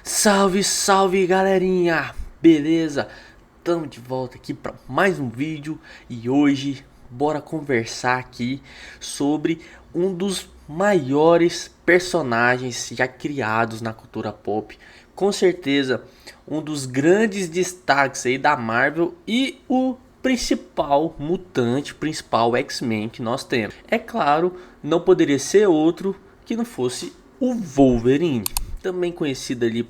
Salve, salve galerinha! Beleza? Estamos de volta aqui para mais um vídeo e hoje bora conversar aqui sobre um dos maiores personagens já criados na cultura pop. Com certeza, um dos grandes destaques aí da Marvel e o principal mutante, principal X-Men que nós temos. É claro, não poderia ser outro que não fosse o Wolverine, também conhecido ali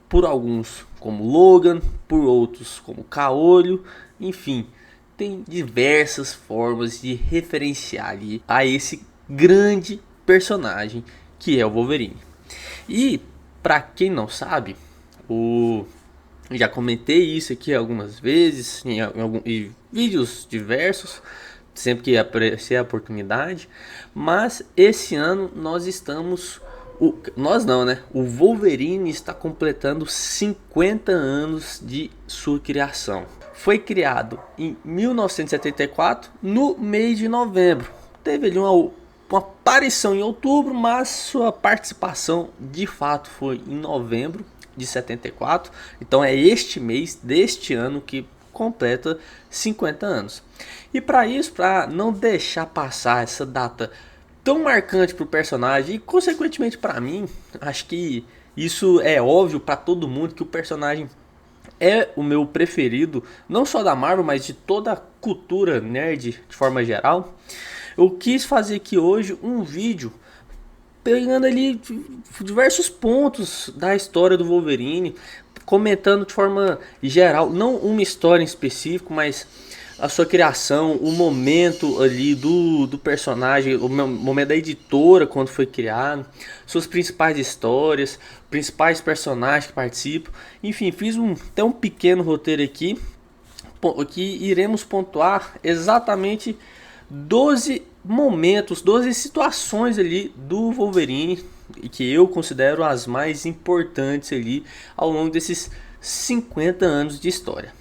por alguns como Logan, por outros como Caolho, enfim, tem diversas formas de referenciar ali a esse grande personagem que é o Wolverine. E para quem não sabe, já comentei isso aqui algumas vezes em vídeos diversos, sempre que aparecer a oportunidade, mas esse ano nós estamos nós não, né? O Wolverine está completando 50 anos de sua criação. Foi criado em 1974, no mês de novembro. Teve ali uma aparição em outubro, mas sua participação de fato foi em novembro de 74. Então é este mês deste ano que completa 50 anos. E para isso, para não deixar passar essa data tão marcante para o personagem e consequentemente para mim, acho que isso é óbvio para todo mundo que o personagem é o meu preferido, não só da Marvel, mas de toda a cultura nerd de forma geral. Eu quis fazer aqui hoje um vídeo pegando ali diversos pontos da história do Wolverine, comentando de forma geral, não uma história em específico, mas a sua criação, o momento ali do personagem, o momento da editora quando foi criado, suas principais histórias, principais personagens que participam. Enfim, fiz até um pequeno roteiro aqui que iremos pontuar exatamente 12 momentos, 12 situações ali do Wolverine que eu considero as mais importantes ali ao longo desses 50 anos de história.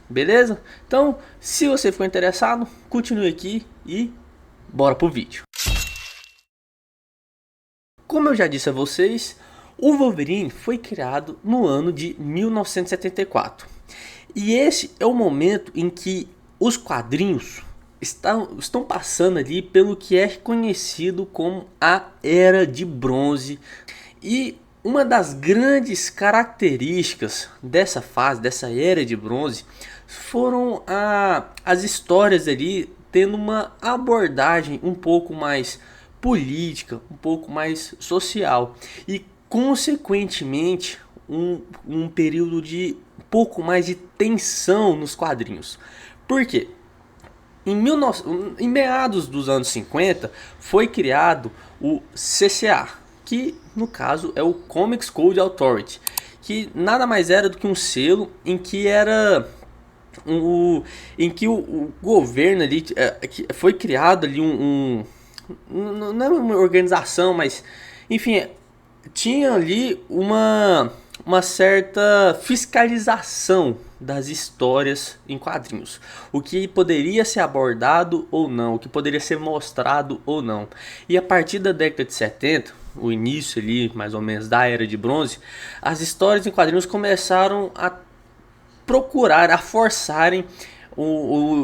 Beleza? Então, se você for interessado, continue aqui e bora pro vídeo. Como eu já disse a vocês, o Wolverine foi criado no ano de 1974. E esse é o momento em que os quadrinhos estão passando ali pelo que é conhecido como a Era de Bronze. E uma das grandes características dessa fase, dessa Era de Bronze, foram as histórias ali tendo uma abordagem um pouco mais política, um pouco mais social e consequentemente um período de um pouco mais de tensão nos quadrinhos. Por quê? Em meados dos anos 50 foi criado o CCA, que no caso é o Comics Code Authority, que nada mais era do que um selo em que o governo ali foi criado ali não é uma organização, mas enfim, tinha ali uma certa fiscalização das histórias em quadrinhos, o que poderia ser abordado ou não, o que poderia ser mostrado ou não. E a partir da década de 70, o início ali mais ou menos da Era de Bronze, as histórias em quadrinhos começaram a procurar, a forçarem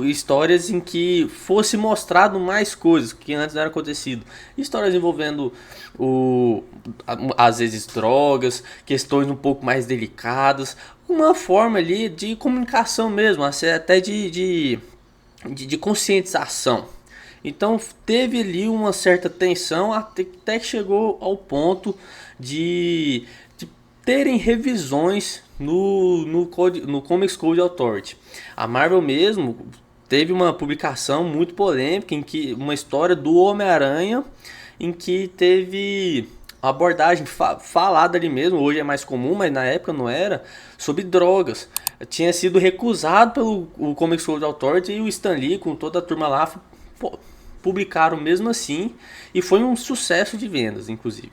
histórias em que fosse mostrado mais coisas que antes não era acontecido. Histórias envolvendo às vezes drogas, questões um pouco mais delicadas, uma forma ali de comunicação mesmo, até de conscientização. Então teve ali uma certa tensão até que chegou ao ponto de terem revisões no Comics Code Authority. A Marvel mesmo teve uma publicação muito polêmica em que uma história do Homem-Aranha em que teve a abordagem falada ali mesmo, hoje é mais comum, mas na época não era, sobre drogas. Tinha sido recusado pelo Comics Code Authority e o Stan Lee com toda a turma lá publicaram mesmo assim e foi um sucesso de vendas, inclusive.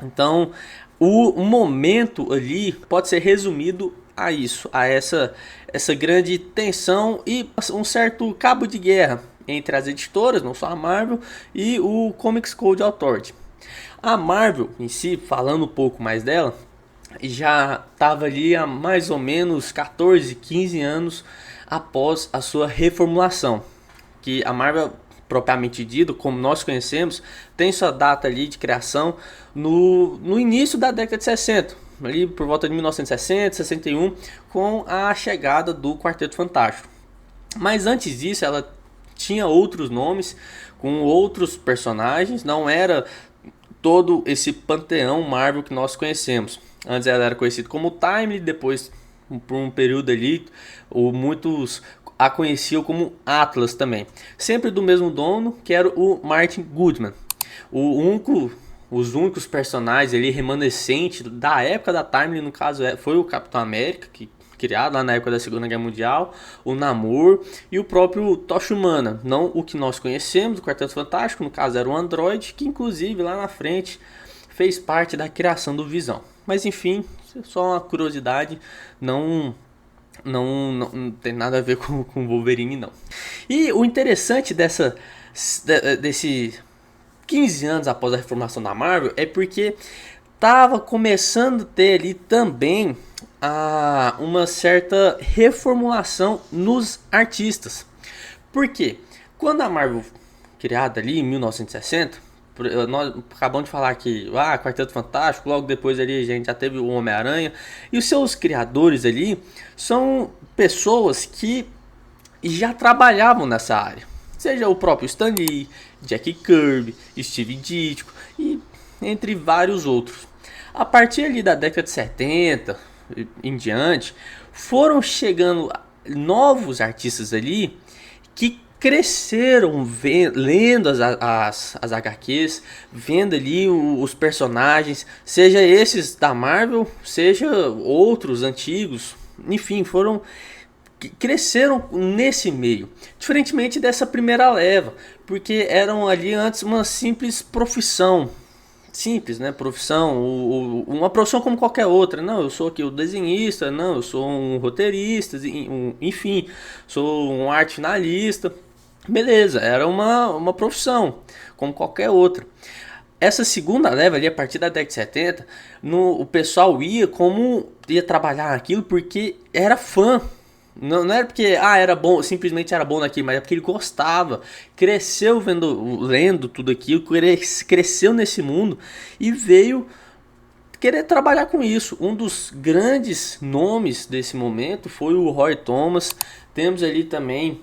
Então, o momento ali pode ser resumido a isso, a essa grande tensão e um certo cabo de guerra entre as editoras, não só a Marvel, e o Comics Code Authority. A Marvel em si, falando um pouco mais dela, já estava ali há mais ou menos 14, 15 anos após a sua reformulação, que a Marvel propriamente dito, como nós conhecemos, tem sua data ali de criação no início da década de 60, ali por volta de 1960, 61, com a chegada do Quarteto Fantástico. Mas antes disso, ela tinha outros nomes, com outros personagens, não era todo esse panteão Marvel que nós conhecemos. Antes ela era conhecida como Time, depois por um período ali, muitos a conheciam como Atlas também. Sempre do mesmo dono, que era o Martin Goodman. Os únicos personagens ali remanescentes da época da Time, no caso, foi o Capitão América, que criado lá na época da Segunda Guerra Mundial, o Namor e o próprio Tocha Humana, não o que nós conhecemos, o Quarteto Fantástico, no caso era o Android, que inclusive lá na frente fez parte da criação do Visão. Mas enfim, só uma curiosidade, não tem nada a ver com o Wolverine não. E o interessante desse 15 anos após a reformação da Marvel é porque estava começando a ter ali também uma certa reformulação nos artistas. Por quê? Quando a Marvel, criada ali em 1960, nós acabamos de falar que Quarteto Fantástico, logo depois ali a gente já teve o Homem-Aranha, e os seus criadores ali são pessoas que já trabalhavam nessa área. Seja o próprio Stan Lee, Jack Kirby, Steve Ditko e entre vários outros. A partir ali da década de 70 em diante, foram chegando novos artistas ali que cresceram lendo as HQs, vendo ali os personagens, seja esses da Marvel, seja outros antigos, enfim, cresceram nesse meio, diferentemente dessa primeira leva, porque eram ali antes uma simples profissão. Simples, né? Profissão, uma profissão como qualquer outra. Não, eu sou aqui o desenhista, não, eu sou um roteirista, enfim, sou um arte finalista. Beleza, era uma profissão, como qualquer outra. Essa segunda leva ali, a partir da década de 70, o pessoal ia trabalhar aquilo porque era fã. Não era porque era bom, simplesmente era bom naquilo, mas é porque ele gostava, cresceu lendo tudo aquilo, cresceu nesse mundo e veio querer trabalhar com isso. Um dos grandes nomes desse momento foi o Roy Thomas. Temos ali também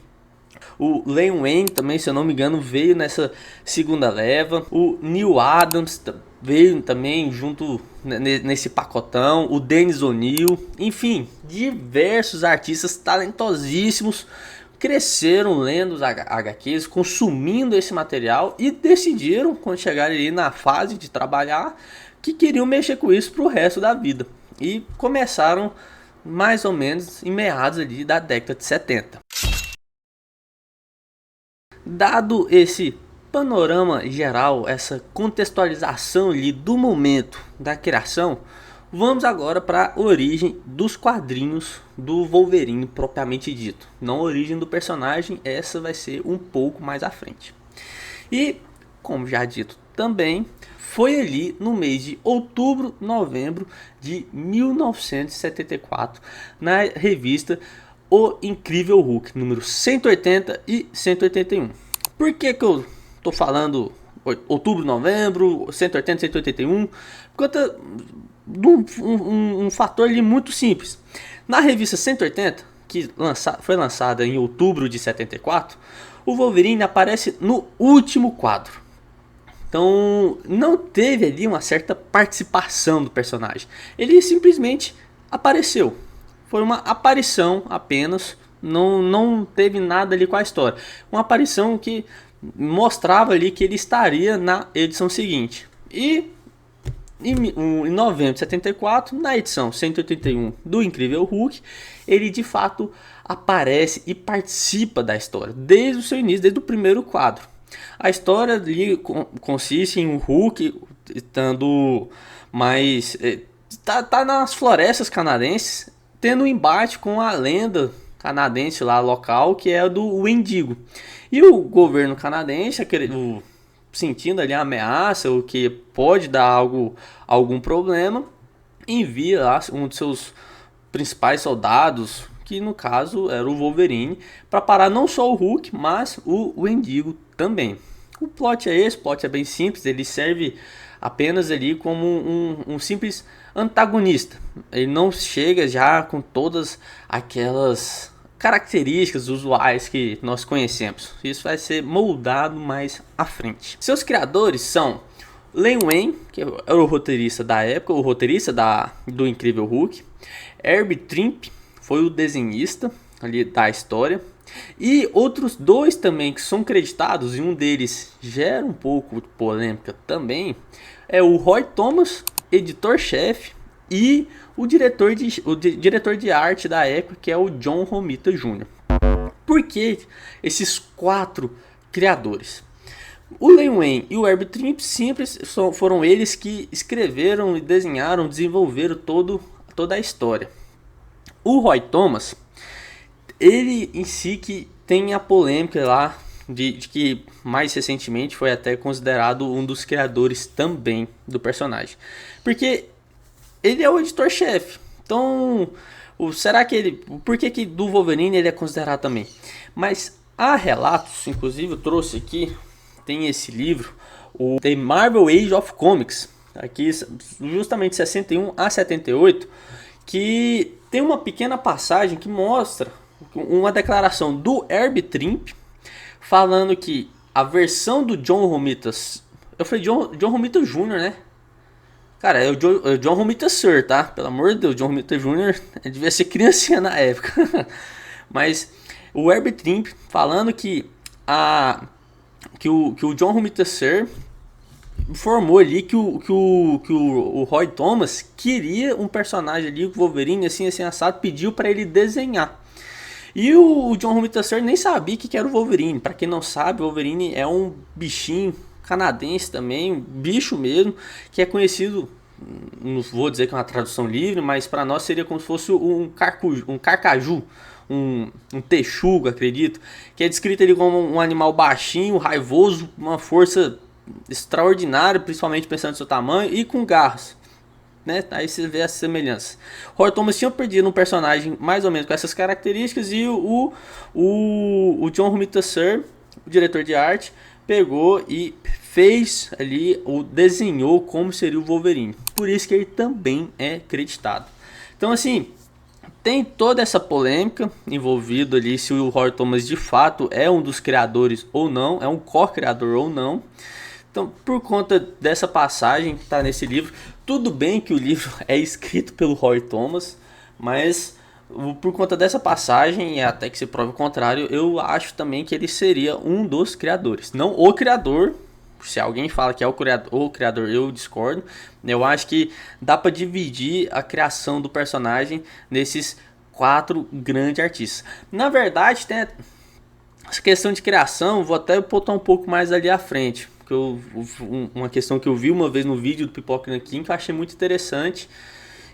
o Len Wein também, se eu não me engano, veio nessa segunda leva. O Neil Adams veio também junto nesse pacotão. O Dennis O'Neil. Enfim, diversos artistas talentosíssimos cresceram lendo os HQs, consumindo esse material e decidiram, quando chegarem ali na fase de trabalhar, que queriam mexer com isso para o resto da vida. E começaram mais ou menos em meados ali da década de 70. Dado esse panorama geral, essa contextualização ali do momento da criação, vamos agora para a origem dos quadrinhos do Wolverine propriamente dito. Não a origem do personagem, essa vai ser um pouco mais à frente. E, como já dito também, foi ali no mês de outubro, novembro de 1974, na revista O Incrível Hulk, número 180 e 181. Por que eu tô falando outubro, novembro, 180, 181? Por conta de um fator ali muito simples. Na revista 180, que foi lançada em outubro de 74, o Wolverine aparece no último quadro. Então não teve ali uma certa participação do personagem. Ele simplesmente apareceu. Foi uma aparição apenas. Não teve nada ali com a história. Uma aparição que mostrava ali que ele estaria na edição seguinte. E em novembro de 74, na edição 181 do Incrível Hulk, ele de fato aparece e participa da história desde o seu início, desde o primeiro quadro. A história ali consiste em um Hulk estando mais tá nas florestas canadenses, tendo um embate com a lenda canadense lá local, que é a do Wendigo. E o governo canadense, sentindo ali a ameaça, o que pode dar algum problema, envia lá um dos seus principais soldados, que no caso era o Wolverine, para parar não só o Hulk, mas o Wendigo também. O plot é esse, o plot é bem simples, ele serve apenas ali como um simples antagonista. Ele não chega já com todas aquelas características usuais que nós conhecemos. Isso vai ser moldado mais à frente. Seus criadores são Len Wein, que era o roteirista da época, o roteirista do Incrível Hulk. Herb Trimpe foi o desenhista ali da história. E outros dois também que são creditados, e um deles gera um pouco de polêmica também, é o Roy Thomas, editor-chefe, e o diretor de arte da época, que é o John Romita Jr. Por que esses quatro criadores? O Len Wein e o Herb Trimpe sempre foram eles que escreveram e desenharam, desenvolveram toda a história. O Roy Thomas, ele em si que tem a polêmica lá de que mais recentemente foi até considerado um dos criadores também do personagem. Porque ele é o editor-chefe. Então, será que ele... Por que do Wolverine ele é considerado também? Mas há relatos, inclusive eu trouxe aqui, tem esse livro, o The Marvel Age of Comics, aqui justamente 61 a 78, que tem uma pequena passagem que mostra uma declaração do Herb Trimpe falando que a versão do John Romita, eu falei John Romita Jr., né? Cara, é o John Romita Sr., tá? Pelo amor de Deus, John Romita Jr. devia ser criancinha na época. Mas o Herb Trimpe falando que o John Romita Sr. informou ali que o Roy Thomas queria um personagem ali, o Wolverine, assim assado, pediu para ele desenhar. E o John Romita Sr. nem sabia que era o Wolverine. Para quem não sabe, o Wolverine é um bichinho canadense também, um bicho mesmo, que é conhecido, não vou dizer que é uma tradução livre, mas para nós seria como se fosse um carcaju, um texugo, acredito, que é descrito ali como um animal baixinho, raivoso, uma força extraordinária, principalmente pensando no seu tamanho, e com garras. Né? Aí você vê as semelhanças. Roy Thomas tinha perdido um personagem mais ou menos com essas características, e o John Romita Sr., o diretor de arte, pegou e fez ali, desenhou como seria o Wolverine. Por isso que ele também é creditado. Então assim, tem toda essa polêmica envolvida ali se o Roy Thomas de fato é um dos criadores ou não, é um co-criador ou não. Então, por conta dessa passagem que está nesse livro, tudo bem que o livro é escrito pelo Roy Thomas, mas por conta dessa passagem, e até que se prove o contrário, eu acho também que ele seria um dos criadores. Não o criador, se alguém fala que é o criador, eu discordo. Eu acho que dá para dividir a criação do personagem nesses quatro grandes artistas. Na verdade, tem essa questão de criação, vou até botar um pouco mais ali à frente. Uma questão que eu vi uma vez no vídeo do Pipoca Nanquim que eu achei muito interessante.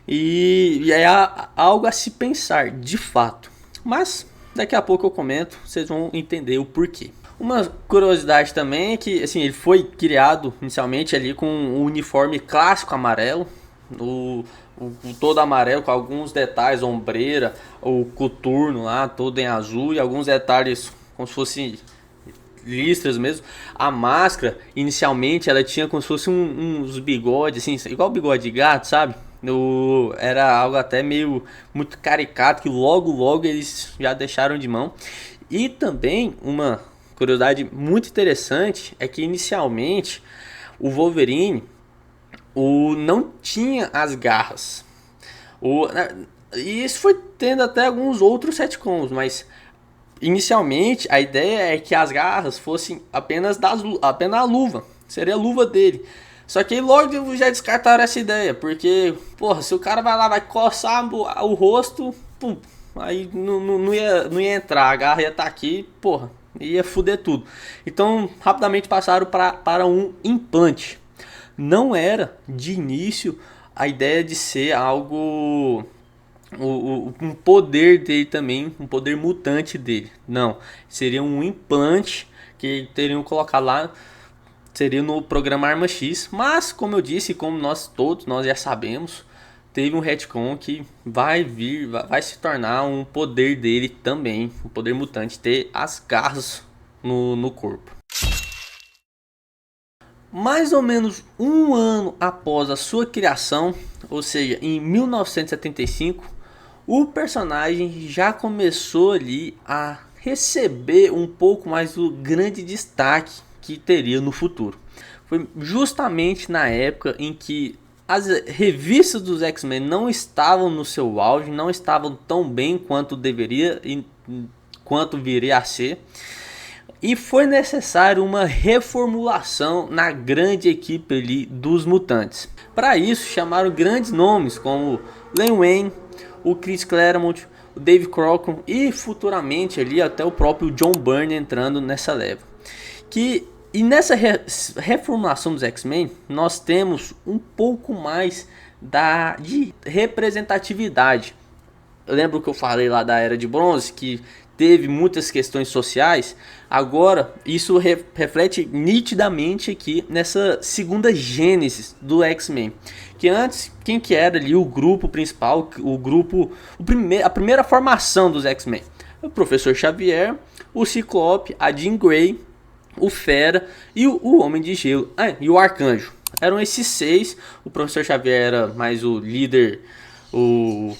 E é algo a se pensar, de fato. Mas daqui a pouco eu comento, vocês vão entender o porquê. Uma curiosidade também é que assim, ele foi criado inicialmente ali com um uniforme clássico amarelo, todo amarelo, com alguns detalhes, ombreira, o coturno lá todo em azul e alguns detalhes como se fosse listras mesmo. A máscara inicialmente ela tinha como se fosse uns bigodes assim, igual bigode de gato, sabe? Era algo até meio muito caricato que logo eles já deixaram de mão. E também uma curiosidade muito interessante é que inicialmente o Wolverine não tinha as garras. E isso foi tendo até alguns outros retcons, mas inicialmente a ideia é que as garras fossem apenas a luva, seria a luva dele. Só que logo já descartaram essa ideia, porque, porra, se o cara vai lá, vai coçar o rosto, pum, aí não ia entrar, a garra ia estar aqui, porra, ia foder tudo. Então, rapidamente passaram para um implante. Não era, de início, a ideia de ser algo... um poder dele também, um poder mutante dele. Não, seria um implante que teriam colocado lá, seria no programa Arma X. Mas, como eu disse, como nós já sabemos, teve um retcon que vai se tornar um poder dele também, o poder mutante, ter as garras no corpo. Mais ou menos um ano após a sua criação, ou seja, em 1975, o personagem já começou ali a receber um pouco mais do grande destaque que teria no futuro. Foi justamente na época em que as revistas dos X-Men não estavam no seu auge, não estavam tão bem quanto deveria e quanto viria a ser. E foi necessário uma reformulação na grande equipe ali dos mutantes. Para isso chamaram grandes nomes como Len Wein, o Chris Claremont, o Dave Crockett e futuramente ali até o próprio John Byrne entrando nessa leva. E nessa reformulação dos X-Men nós temos um pouco mais de representatividade. Eu lembro que eu falei lá da Era de Bronze que teve muitas questões sociais. Agora isso reflete nitidamente aqui nessa segunda gênese do X-Men. Que antes, quem que era ali o grupo principal, a primeira formação dos X-Men? O Professor Xavier, o Ciclope, a Jean Grey, o Fera e o Homem de Gelo, e o Arcanjo. Eram esses 6. O Professor Xavier era mais o líder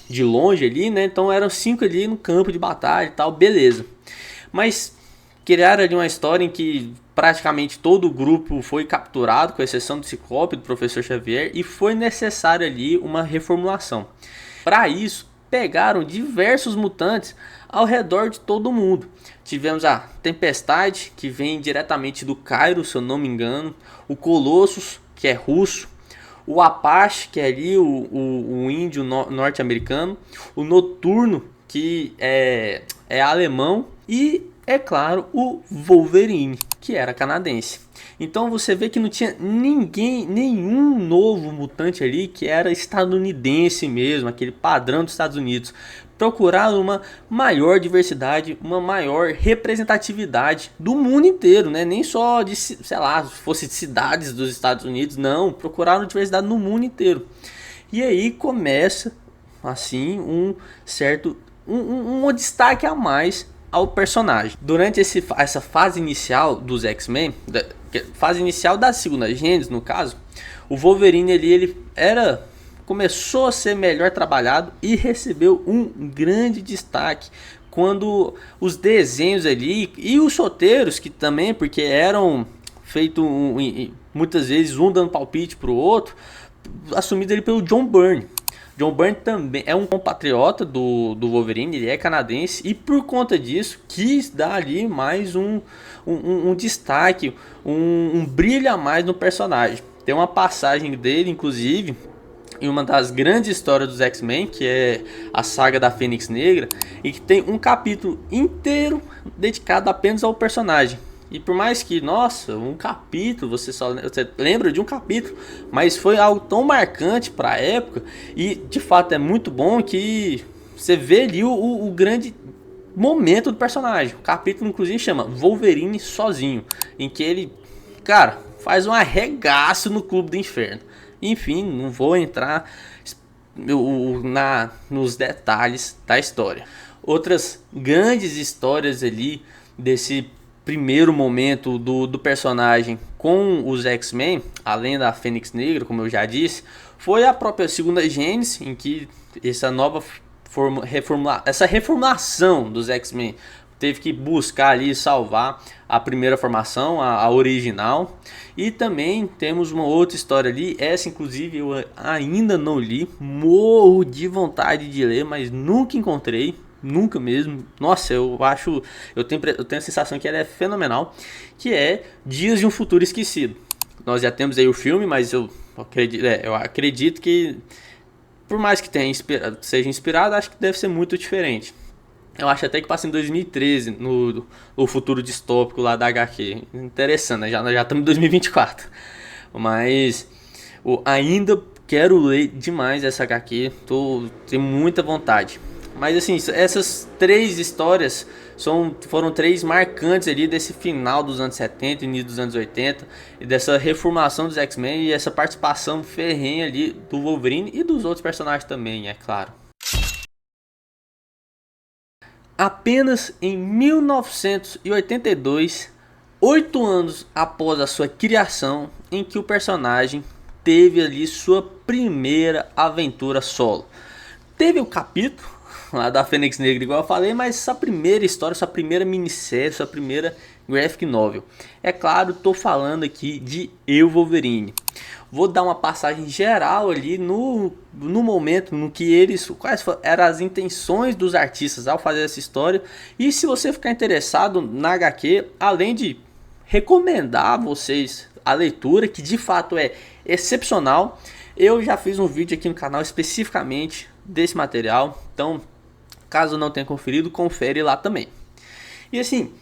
de longe ali, né? Então eram 5 ali no campo de batalha e tal, beleza. Mas criaram ali uma história em que praticamente todo o grupo foi capturado, com exceção do Ciclope, do Professor Xavier, e foi necessário ali uma reformulação. Para isso, pegaram diversos mutantes ao redor de todo mundo. Tivemos a Tempestade, que vem diretamente do Cairo, se eu não me engano, o Colossus, que é russo, o Apache, que é ali o índio norte-americano, o Noturno, que é alemão, e, é claro, o Wolverine, que era canadense. Então você vê que não tinha nenhum novo mutante ali que era estadunidense mesmo, aquele padrão dos Estados Unidos. Procuraram uma maior diversidade, uma maior representatividade do mundo inteiro, né? Nem só de, sei lá, se fosse de cidades dos Estados Unidos, não. Procuraram diversidade no mundo inteiro. E aí começa, assim, um destaque a mais ao personagem. Durante essa fase inicial dos X-Men, fase inicial da segunda gênese, no caso, o Wolverine ele começou a ser melhor trabalhado e recebeu um grande destaque quando os desenhos ali e os roteiros, que também, porque eram feitos muitas vezes um dando palpite para o outro, assumido ali pelo John Byrne. John Byrne também é um compatriota do Wolverine, ele é canadense, e por conta disso quis dar ali mais um destaque, um brilho a mais no personagem. Tem uma passagem dele, inclusive, em uma das grandes histórias dos X-Men, que é a saga da Fênix Negra, e que tem um capítulo inteiro dedicado apenas ao personagem. E por mais que, nossa, um capítulo, você lembra de um capítulo, mas foi algo tão marcante para a época, e de fato é muito bom que você vê ali o grande momento do personagem. O capítulo inclusive chama Wolverine Sozinho, em que ele, cara, faz um arregaço no Clube do Inferno. Enfim, não vou entrar nos detalhes da história. Outras grandes histórias ali desse primeiro momento do personagem com os X-Men, além da Fênix Negra, como eu já disse, foi a própria segunda gênese, em que essa reformulação dos X-Men teve que buscar ali salvar a primeira formação, a original. E também temos uma outra história ali, essa inclusive eu ainda não li, morro de vontade de ler, mas nunca encontrei, nunca mesmo. Nossa, eu tenho a sensação que ela é fenomenal, que é Dias de um Futuro Esquecido. Nós já temos aí o filme, mas eu acredito que, por mais que seja inspirado, acho que deve ser muito diferente. Eu acho até que passa em 2013, no futuro distópico lá da HQ. Interessante, né? Já estamos em 2024. Mas ainda quero ler demais essa HQ. Tenho muita vontade. Mas assim, essas três histórias foram três marcantes ali desse final dos anos 70, início dos anos 80, e dessa reformulação dos X-Men e essa participação ferrenha ali do Wolverine e dos outros personagens também, é claro. Apenas em 1982, 8 anos após a sua criação, em que o personagem teve ali sua primeira aventura solo. Teve o capítulo lá da Fênix Negra, igual eu falei, mas essa primeira história, sua primeira minissérie, sua primeira graphic novel. É claro, tô falando aqui de Eu, Wolverine. Vou dar uma passagem geral ali no momento no que quais eram as intenções dos artistas ao fazer essa história. E se você ficar interessado na HQ, além de recomendar a vocês a leitura, que de fato é excepcional, eu já fiz um vídeo aqui no canal especificamente desse material, então caso não tenha conferido, confere lá também. E assim,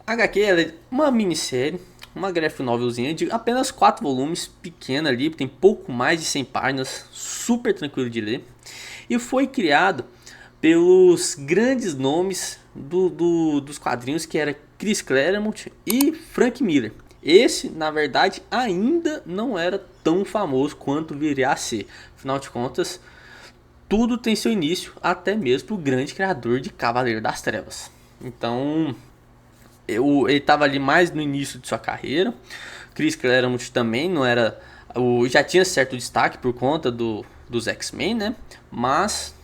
a HQ é uma minissérie, uma graphic novelzinha de apenas 4 volumes, pequena ali, tem pouco mais de 100 páginas, super tranquilo de ler. E foi criado pelos grandes nomes dos quadrinhos, que era Chris Claremont e Frank Miller. Esse, na verdade, ainda não era tão famoso quanto viria a ser. Afinal de contas, tudo tem seu início, até mesmo o grande criador de Cavaleiro das Trevas. Então, ele estava ali mais no início de sua carreira. Chris Claremont também não era, já tinha certo destaque por conta dos X-Men, né? Mas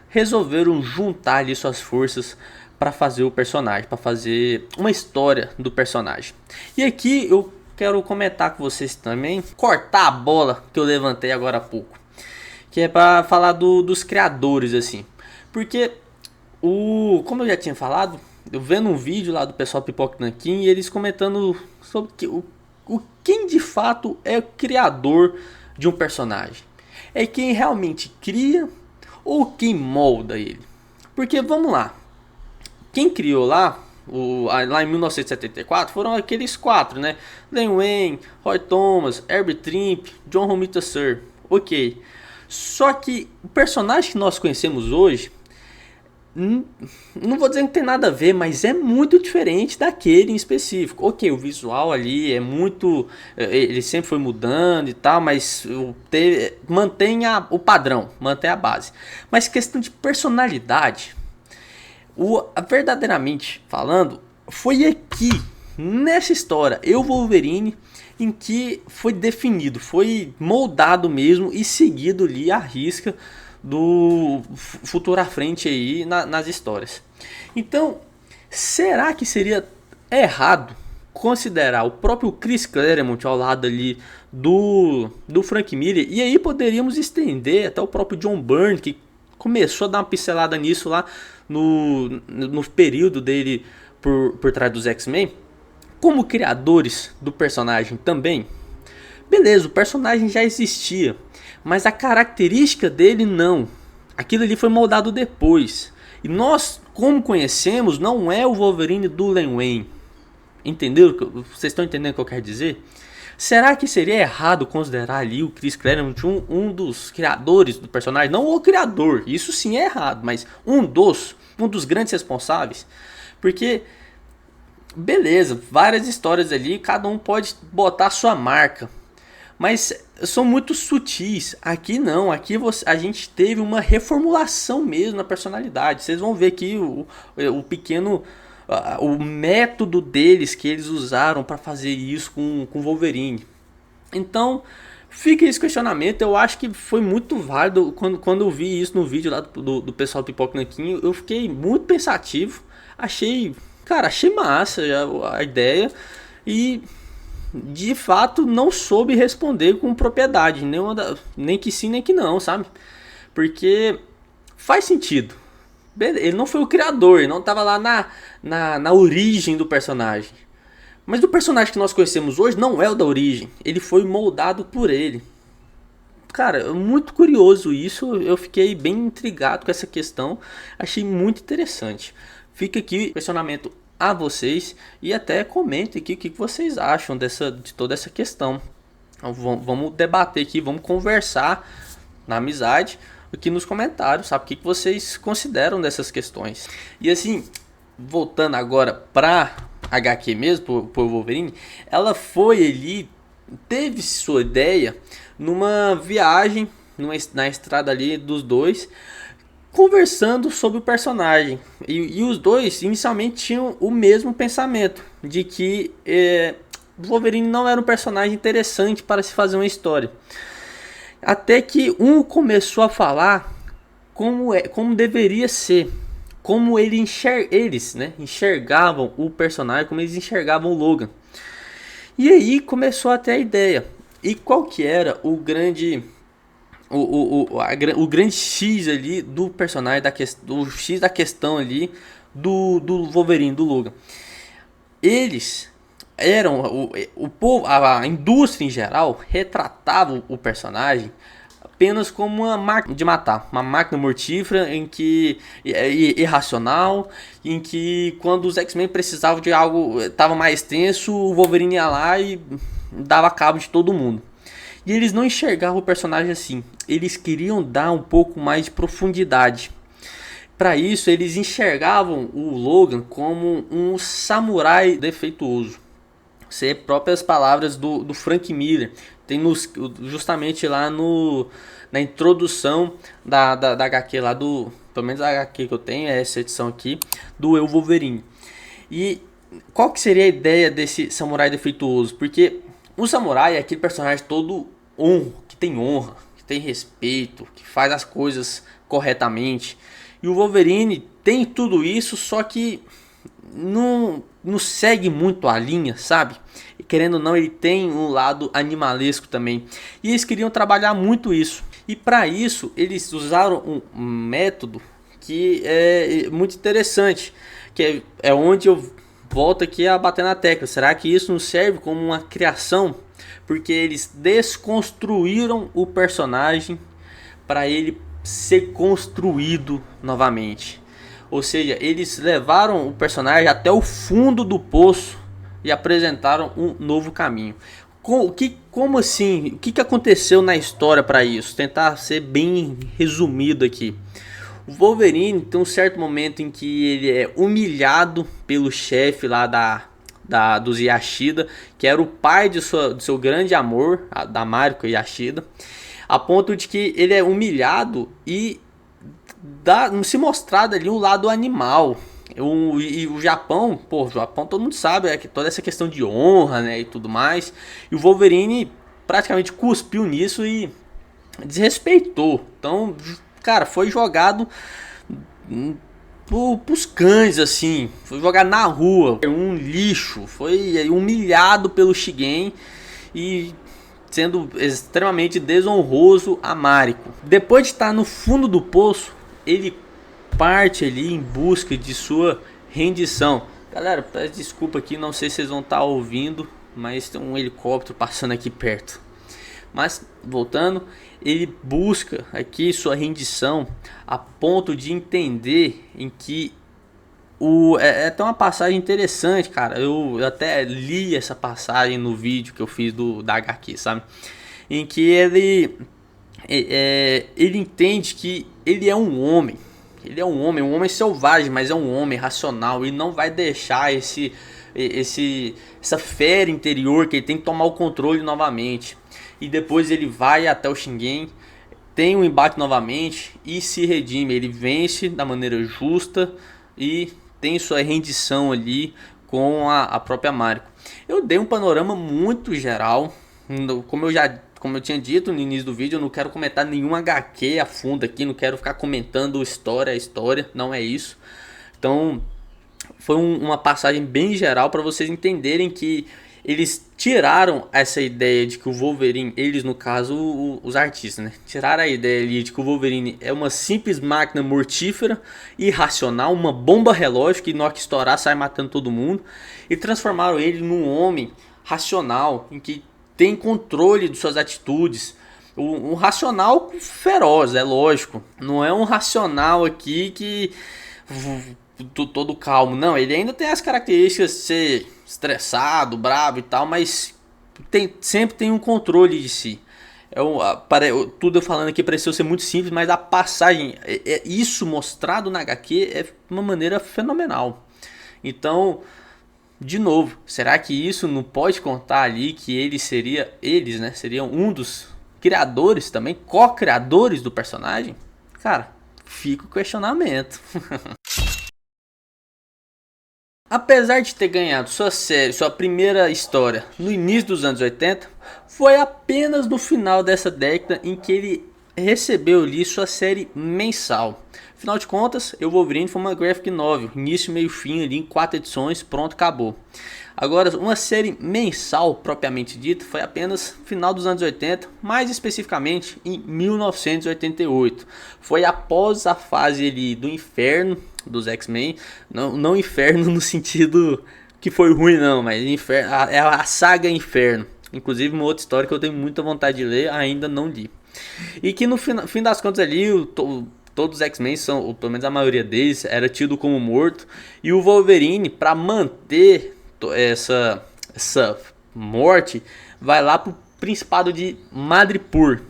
resolveram juntar ali suas forças para fazer o personagem, para fazer uma história do personagem. E aqui eu quero comentar com vocês também, cortar a bola que eu levantei agora há pouco, que é para falar dos criadores, assim. Porque, como eu já tinha falado, eu vendo um vídeo lá do pessoal Pipoca Nanquim e eles comentando sobre quem de fato é o criador de um personagem. É quem realmente cria ou quem molda ele? Porque, vamos lá, quem criou lá em 1974 foram aqueles 4, né? Len Wein, Roy Thomas, Herbert Trimpe, John Romita Sr. Ok. Só que o personagem que nós conhecemos hoje, não vou dizer que tem nada a ver, mas é muito diferente daquele em específico. Ok, o visual ali é muito, ele sempre foi mudando e tal, mas mantém o padrão, mantém a base. Mas questão de personalidade, verdadeiramente falando, foi aqui, nessa história, Eu, Wolverine, em que foi definido, foi moldado mesmo e seguido ali à risca do futuro à frente aí nas histórias. Então, será que seria errado considerar o próprio Chris Claremont ao lado ali do Frank Miller? E aí poderíamos estender até o próprio John Byrne, que começou a dar uma pincelada nisso lá no período dele por trás dos X-Men, como criadores do personagem também. Beleza, o personagem já existia, mas a característica dele não. Aquilo ali foi moldado depois. E nós, como conhecemos, não é o Wolverine do Len Wein. Entendeu? Vocês estão entendendo o que eu quero dizer? Será que seria errado considerar ali o Chris Claremont um dos criadores do personagem? Não o criador, isso sim é errado, mas um dos grandes responsáveis. Porque, beleza, várias histórias ali, cada um pode botar a sua marca, mas são muito sutis. Aqui não, aqui a gente teve uma reformulação mesmo na personalidade. Vocês vão ver aqui o pequeno, o método deles que eles usaram para fazer isso com Wolverine. Então fica esse questionamento. Eu acho que foi muito válido quando eu vi isso no vídeo lá do pessoal do Pipoca Nanquim. Eu fiquei muito pensativo, achei massa a ideia e de fato não soube responder com propriedade, nem que sim nem que não, sabe? Porque faz sentido. Ele não foi o criador, ele não estava lá na origem do personagem. Mas o personagem que nós conhecemos hoje não é o da origem, ele foi moldado por ele. Cara, muito curioso isso, eu fiquei bem intrigado com essa questão, achei muito interessante. Fica aqui o questionamento a vocês e até comentem aqui o que vocês acham de toda essa questão. Então, vamos debater aqui, vamos conversar na amizade, aqui nos comentários, sabe? O que vocês consideram dessas questões. E assim, voltando agora pra HQ mesmo, pro Wolverine, ela foi ali, teve sua ideia numa viagem, na estrada ali dos dois, conversando sobre o personagem. E os dois inicialmente tinham o mesmo pensamento, de que Wolverine não era um personagem interessante para se fazer uma história. Até que um começou a falar como deveria ser, como eles, né, enxergavam o personagem, como eles enxergavam o Logan. E aí começou até a ideia. E qual que era o grande grande X ali do personagem, o X da questão ali do Wolverine, do Logan? Eles eram o povo, a indústria em geral retratava o personagem apenas como uma máquina de matar, uma máquina mortífera em que irracional, em que quando os X-Men precisavam de algo, estava mais tenso, o Wolverine ia lá e dava cabo de todo mundo. E eles não enxergavam o personagem assim. Eles queriam dar um pouco mais de profundidade. Para isso, eles enxergavam o Logan como um samurai defeituoso. Isso é próprias palavras do Frank Miller. Tem justamente lá na introdução da HQ lá pelo menos a HQ que eu tenho, é essa edição aqui, do Eu Wolverine. E qual que seria a ideia desse samurai defeituoso? Porque o samurai é aquele personagem todo que tem honra, que tem respeito, que faz as coisas corretamente. E o Wolverine tem tudo isso, só que não segue muito a linha, sabe? E querendo ou não, ele tem um lado animalesco também. E eles queriam trabalhar muito isso. E para isso, eles usaram um método que é muito interessante, que é onde eu volto aqui a bater na tecla. Será que isso não serve como uma criação? Porque eles desconstruíram o personagem para ele ser construído novamente. Ou seja, eles levaram o personagem até o fundo do poço e apresentaram um novo caminho. Como assim? O que aconteceu na história para isso? Tentar ser bem resumido aqui. O Wolverine tem um certo momento em que ele é humilhado pelo chefe lá dos Yashida, que era o pai do seu grande amor, da Mariko Yashida, a ponto de que ele é humilhado e se mostrado ali um lado animal. E o Japão, o Japão todo mundo sabe, toda essa questão de honra, né, e tudo mais. E o Wolverine praticamente cuspiu nisso e desrespeitou. Então, cara, foi jogado pros cães, assim, foi jogado na rua, um lixo, foi humilhado pelo Shigen e sendo extremamente desonroso a Mariko. Depois de estar no fundo do poço, ele parte ali em busca de sua rendição. Galera, peço desculpa aqui, não sei se vocês vão estar ouvindo, mas tem um helicóptero passando aqui perto. Mas voltando, ele busca aqui sua rendição a ponto de entender em que é até uma passagem interessante, cara. Eu até li essa passagem no vídeo que eu fiz da HQ, sabe? Em que ele entende que ele é um homem. Ele é um homem selvagem, mas é um homem racional e não vai deixar essa fera interior que ele tem que tomar o controle novamente. E depois ele vai até o Shingen, tem um embate novamente e se redime. Ele vence da maneira justa e tem sua rendição ali com a própria Mariko. Eu dei um panorama muito geral, como eu tinha dito no início do vídeo, eu não quero comentar nenhum HQ a fundo aqui, não quero ficar comentando história, não é isso. Então, foi uma passagem bem geral para vocês entenderem que eles tiraram essa ideia de que o Wolverine, eles no caso os artistas, né? Tiraram a ideia ali de que o Wolverine é uma simples máquina mortífera, irracional, uma bomba relógio que na hora que estourar sai matando todo mundo, e transformaram ele num homem racional, em que tem controle de suas atitudes. Um racional feroz, é lógico. Não é um racional aqui que todo calmo. Não, ele ainda tem as características de ser estressado, bravo e tal, mas sempre tem um controle de si. Tudo eu falando aqui pareceu ser muito simples, mas a passagem, isso mostrado na HQ é uma maneira fenomenal. Então, de novo, será que isso não pode contar ali que eles, né, seriam um dos criadores também, co-criadores do personagem? Cara, fica o questionamento. Apesar de ter ganhado sua primeira história no início dos anos 80, foi apenas no final dessa década em que ele recebeu ali sua série mensal. Afinal de contas, o Wolverine foi uma graphic novel, início, meio, fim ali em 4 edições, pronto, acabou. Agora, uma série mensal propriamente dita foi apenas final dos anos 80, mais especificamente em 1988. Foi após a fase ali do inferno dos X-Men, não inferno no sentido que foi ruim não, mas inferno, é a saga Inferno. Inclusive uma outra história que eu tenho muita vontade de ler, ainda não li. E que no fim das contas ali, todos os X-Men, ou pelo menos a maioria deles, era tido como morto. E o Wolverine, para manter essa morte, vai lá pro Principado de Madripoor.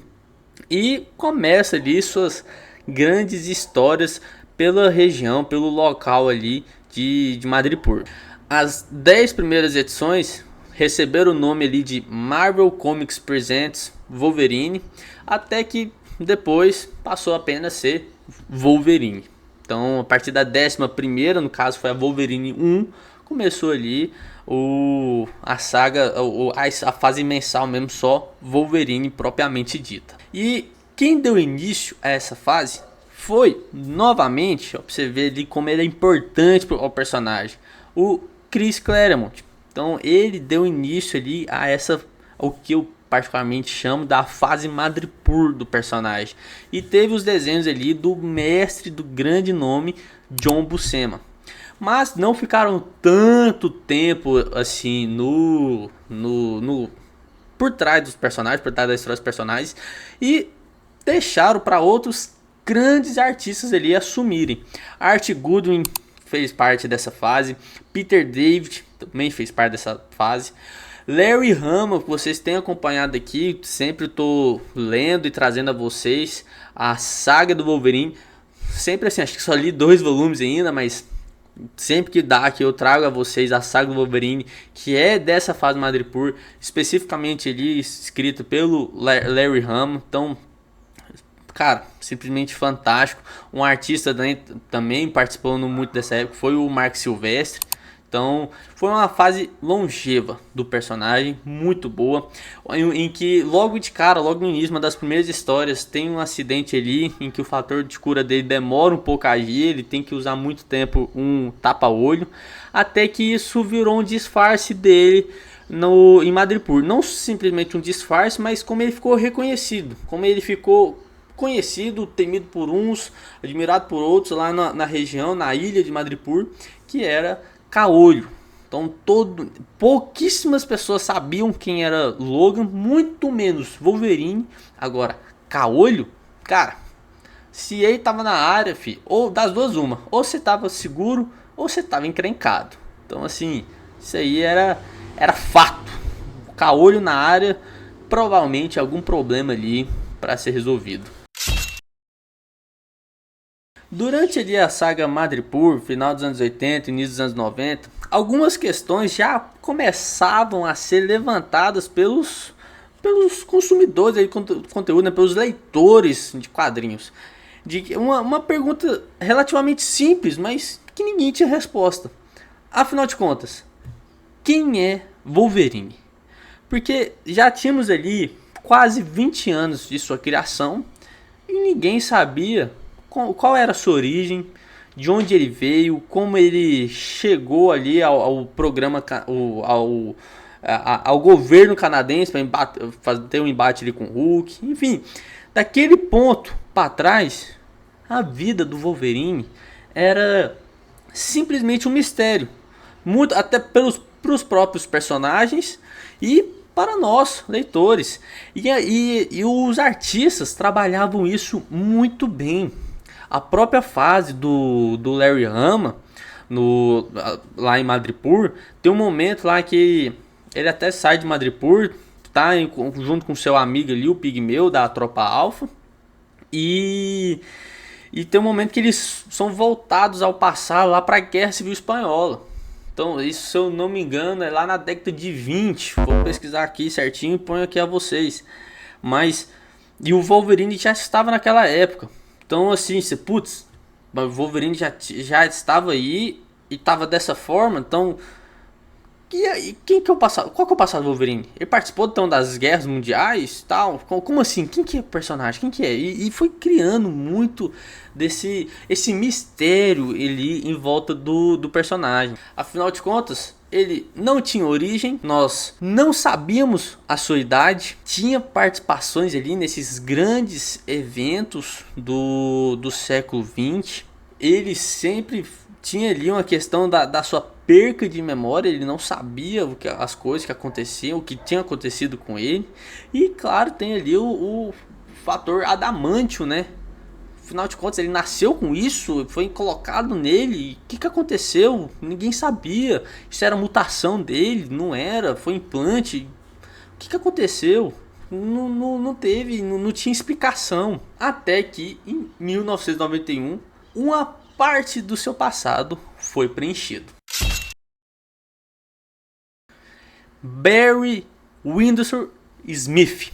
E começa ali suas grandes histórias pela região, pelo local ali de Madripoor. As 10 primeiras edições receberam o nome ali de Marvel Comics Presents Wolverine, até que depois passou apenas a ser Wolverine. Então, a partir da 11ª, no caso foi a Wolverine 1, começou ali a saga, a fase mensal mesmo, só Wolverine propriamente dita. E quem deu início a essa fase foi, novamente, ó, pra você ver ali como ele é importante ao personagem, o Chris Claremont. Então ele deu início ali o que eu particularmente chamo da fase Madripoor do personagem. E teve os desenhos ali do mestre do grande nome John Buscema. Mas não ficaram tanto tempo assim por trás dos personagens, por trás da história dos personagens, e deixaram para outros grandes artistas ali assumirem. Art Goodwin fez parte dessa fase, Peter David também fez parte dessa fase, Larry Hama, que vocês têm acompanhado aqui, sempre estou lendo e trazendo a vocês a saga do Wolverine. Sempre assim, acho que só li 2 volumes ainda, mas sempre que dá que eu trago a vocês a saga do Wolverine, que é dessa fase Madripoor, especificamente ali escrito pelo Larry Hama. Então, cara, simplesmente fantástico. Um artista também participando muito dessa época foi o Mark Silvestre. Então foi uma fase longeva do personagem, muito boa, em que logo de cara, logo no início, uma das primeiras histórias, tem um acidente ali em que o fator de cura dele demora um pouco a agir, ele tem que usar muito tempo um tapa-olho, até que isso virou um disfarce dele em Madripoor. Não simplesmente um disfarce, mas como ele ficou reconhecido, como ele ficou conhecido, temido por uns, admirado por outros lá na região, na ilha de Madripoor, que era Caolho. Então pouquíssimas pessoas sabiam quem era Logan, muito menos Wolverine. Agora, Caolho, cara, se ele tava na área, ou das duas uma, ou você tava seguro, ou você tava encrencado. Então assim, isso aí era fato. Caolho na área, provavelmente algum problema ali para ser resolvido. Durante ali a saga Madripoor, final dos anos 80, início dos anos 90, algumas questões já começavam a ser levantadas pelos consumidores de conteúdo, né, pelos leitores de quadrinhos. Uma pergunta relativamente simples, mas que ninguém tinha resposta. Afinal de contas, quem é Wolverine? Porque já tínhamos ali quase 20 anos de sua criação e ninguém sabia qual era a sua origem, de onde ele veio, como ele chegou ali ao programa, ao governo canadense para ter um embate ali com o Hulk. Enfim, daquele ponto para trás, a vida do Wolverine era simplesmente um mistério, muito até pros próprios personagens e para nós, leitores. E os artistas trabalhavam isso muito bem. A própria fase do Larry Hama lá em Madripoor, tem um momento lá que ele até sai de Madripoor, tá junto com seu amigo ali, o Pigmeu da Tropa Alpha. E tem um momento que eles são voltados ao passado, lá para a Guerra Civil Espanhola. Então, isso, se eu não me engano, é lá na década de 20. Vou pesquisar aqui certinho e ponho aqui a vocês. Mas, e o Wolverine já estava naquela época. Então, assim, putz, o Wolverine já estava aí e estava dessa forma. Então, e aí, quem que é o passado? Qual que é o passado do Wolverine? Ele participou então das guerras mundiais, tal? Como assim? Quem que é o personagem? Quem que é? E foi criando muito esse mistério ali em volta do personagem. Afinal de contas, ele não tinha origem, nós não sabíamos a sua idade, tinha participações ali nesses grandes eventos do século XX. Ele sempre tinha ali uma questão da sua perca de memória, ele não sabia as coisas que aconteciam, o que tinha acontecido com ele. E claro, tem ali o fator adamantio, né? Afinal de contas, ele nasceu com isso, foi colocado nele. O que aconteceu? Ninguém sabia. Isso era mutação dele, não era, foi implante. O que aconteceu? Não teve, não tinha explicação. Até que em 1991, uma parte do seu passado foi preenchido. Barry Windsor Smith.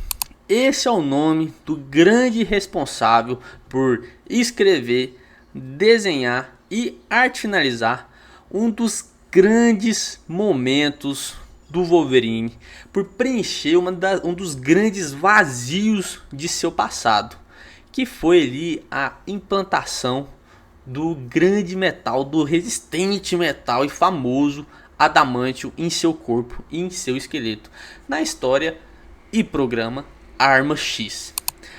Esse é o nome do grande responsável por escrever, desenhar e arte finalizar um dos grandes momentos do Wolverine, por preencher um dos grandes vazios de seu passado, que foi ali a implantação do grande metal, do resistente metal e famoso adamantio em seu corpo e em seu esqueleto, na história e programa Arma X.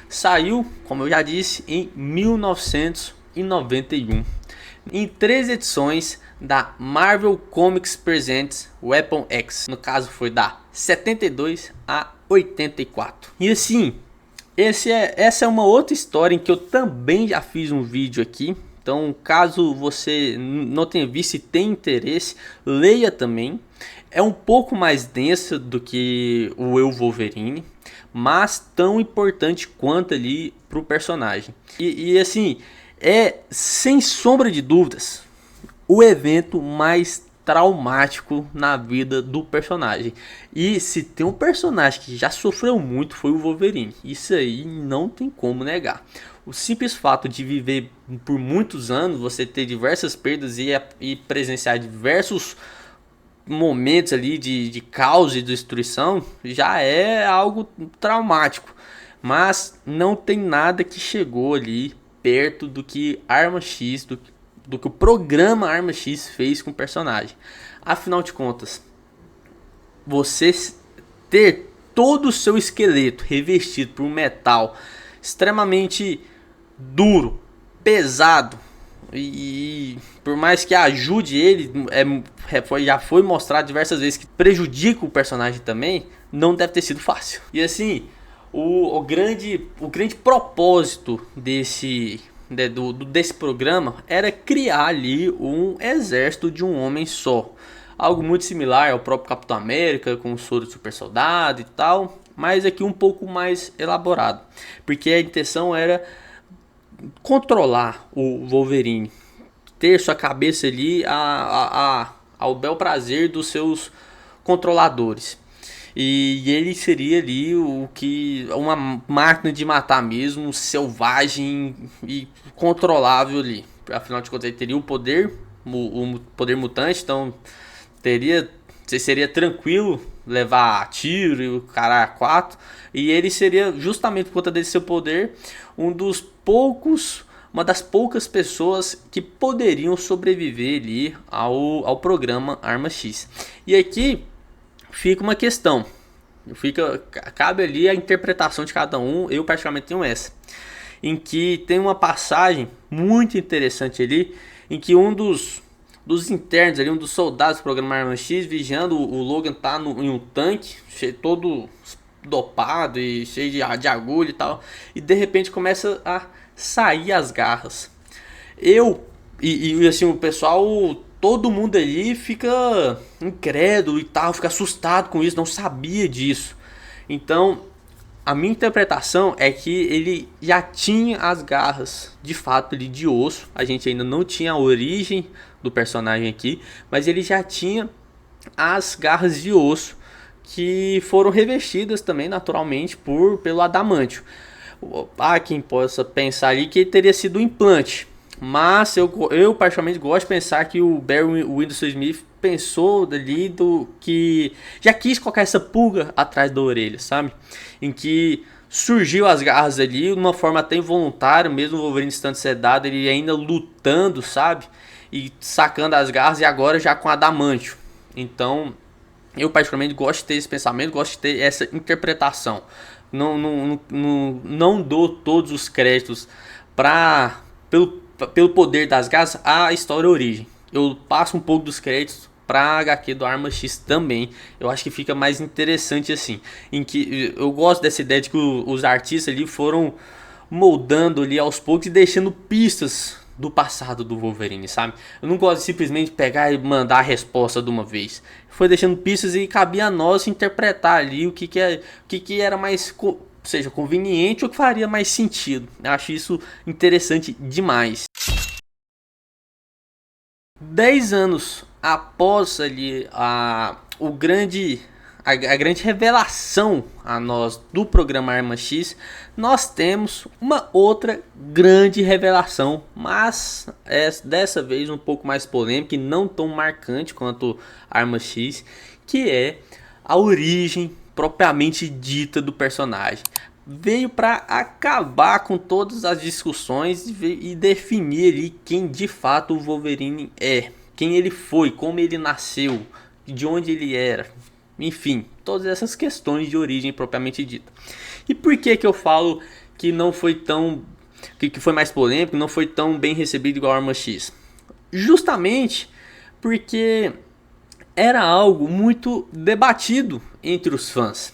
Saiu, como eu já disse, em 1991, em 3 edições da Marvel Comics Presents Weapon X. No caso foi da 72 a 84. E assim, essa é uma outra história em que eu também já fiz um vídeo aqui. Então, caso você não tenha visto e tenha interesse, leia também. É um pouco mais densa do que o Eu Wolverine, mas tão importante quanto ali para o personagem. E assim, é sem sombra de dúvidas o evento mais traumático na vida do personagem. E se tem um personagem que já sofreu muito, foi o Wolverine. Isso aí não tem como negar. O simples fato de viver por muitos anos, você ter diversas perdas e presenciar diversos momentos ali de caos e destruição, já é algo traumático. Mas não tem nada que chegou ali perto do que Arma X, do que o programa Arma X fez com o personagem. Afinal de contas, você ter todo o seu esqueleto revestido por um metal extremamente duro, pesado, e por mais que ajude ele, já foi mostrado diversas vezes que prejudica o personagem também, não deve ter sido fácil. E assim, o grande propósito desse programa era criar ali um exército de um homem só. Algo muito similar ao próprio Capitão América, com o soro de super soldado e tal, mas aqui um pouco mais elaborado, porque a intenção era controlar o Wolverine, ter sua cabeça ali ao bel prazer dos seus controladores. E ele seria ali uma máquina de matar mesmo, selvagem e controlável ali. Afinal de contas, ele teria o poder mutante, então seria tranquilo levar tiro e o cara a 4. E ele seria, justamente por conta desse seu poder, uma das poucas pessoas que poderiam sobreviver ali ao programa Arma X. E aqui fica uma questão, cabe ali a interpretação de cada um. Eu particularmente tenho essa, em que tem uma passagem muito interessante ali, em que um dos internos ali, um dos soldados do programa Arma X, vigiando o Logan, tá em um tanque, todo dopado e cheio de agulha e tal, e de repente começa a sair as garras. Assim, o pessoal, todo mundo ali fica incrédulo e tal, fica assustado com isso, não sabia disso. Então, a minha interpretação é que ele já tinha as garras de fato ali de osso. A gente ainda não tinha a origem do personagem aqui, mas ele já tinha as garras de osso que foram revestidas também naturalmente pelo adamantio. Há quem possa pensar ali que teria sido um implante, mas eu particularmente gosto de pensar que o Barry Windsor Smith pensou ali do que já quis colocar essa pulga atrás da orelha, sabe? Em que surgiu as garras ali de uma forma até involuntária, mesmo o Wolverine estando sedado, ele ainda lutando, sabe? E sacando as garras e agora já com adamantio. Então, eu particularmente gosto de ter esse pensamento, gosto de ter essa interpretação. Não dou todos os créditos pelo poder das garras à história origem. Eu passo um pouco dos créditos para a HQ do Arma X também. Eu acho que fica mais interessante assim. Em que eu gosto dessa ideia de que os artistas ali foram moldando ali aos poucos e deixando pistas do passado do Wolverine, sabe? Eu não gosto de simplesmente pegar e mandar a resposta de uma vez. Foi deixando pistas e cabia a nós interpretar ali o que era mais seja conveniente ou que faria mais sentido. Eu acho isso interessante demais. 10 anos após ali a grande revelação a nós do programa Arma X, nós temos uma outra grande revelação, mas dessa vez um pouco mais polêmica e não tão marcante quanto Arma X, que é a origem propriamente dita do personagem. Veio para acabar com todas as discussões e definir ali quem de fato o Wolverine é, quem ele foi, como ele nasceu, de onde ele era, enfim, todas essas questões de origem propriamente dita. E por que eu falo que não foi tão, que foi mais polêmico, não foi tão bem recebido igual a Arma X? Justamente porque era algo muito debatido entre os fãs.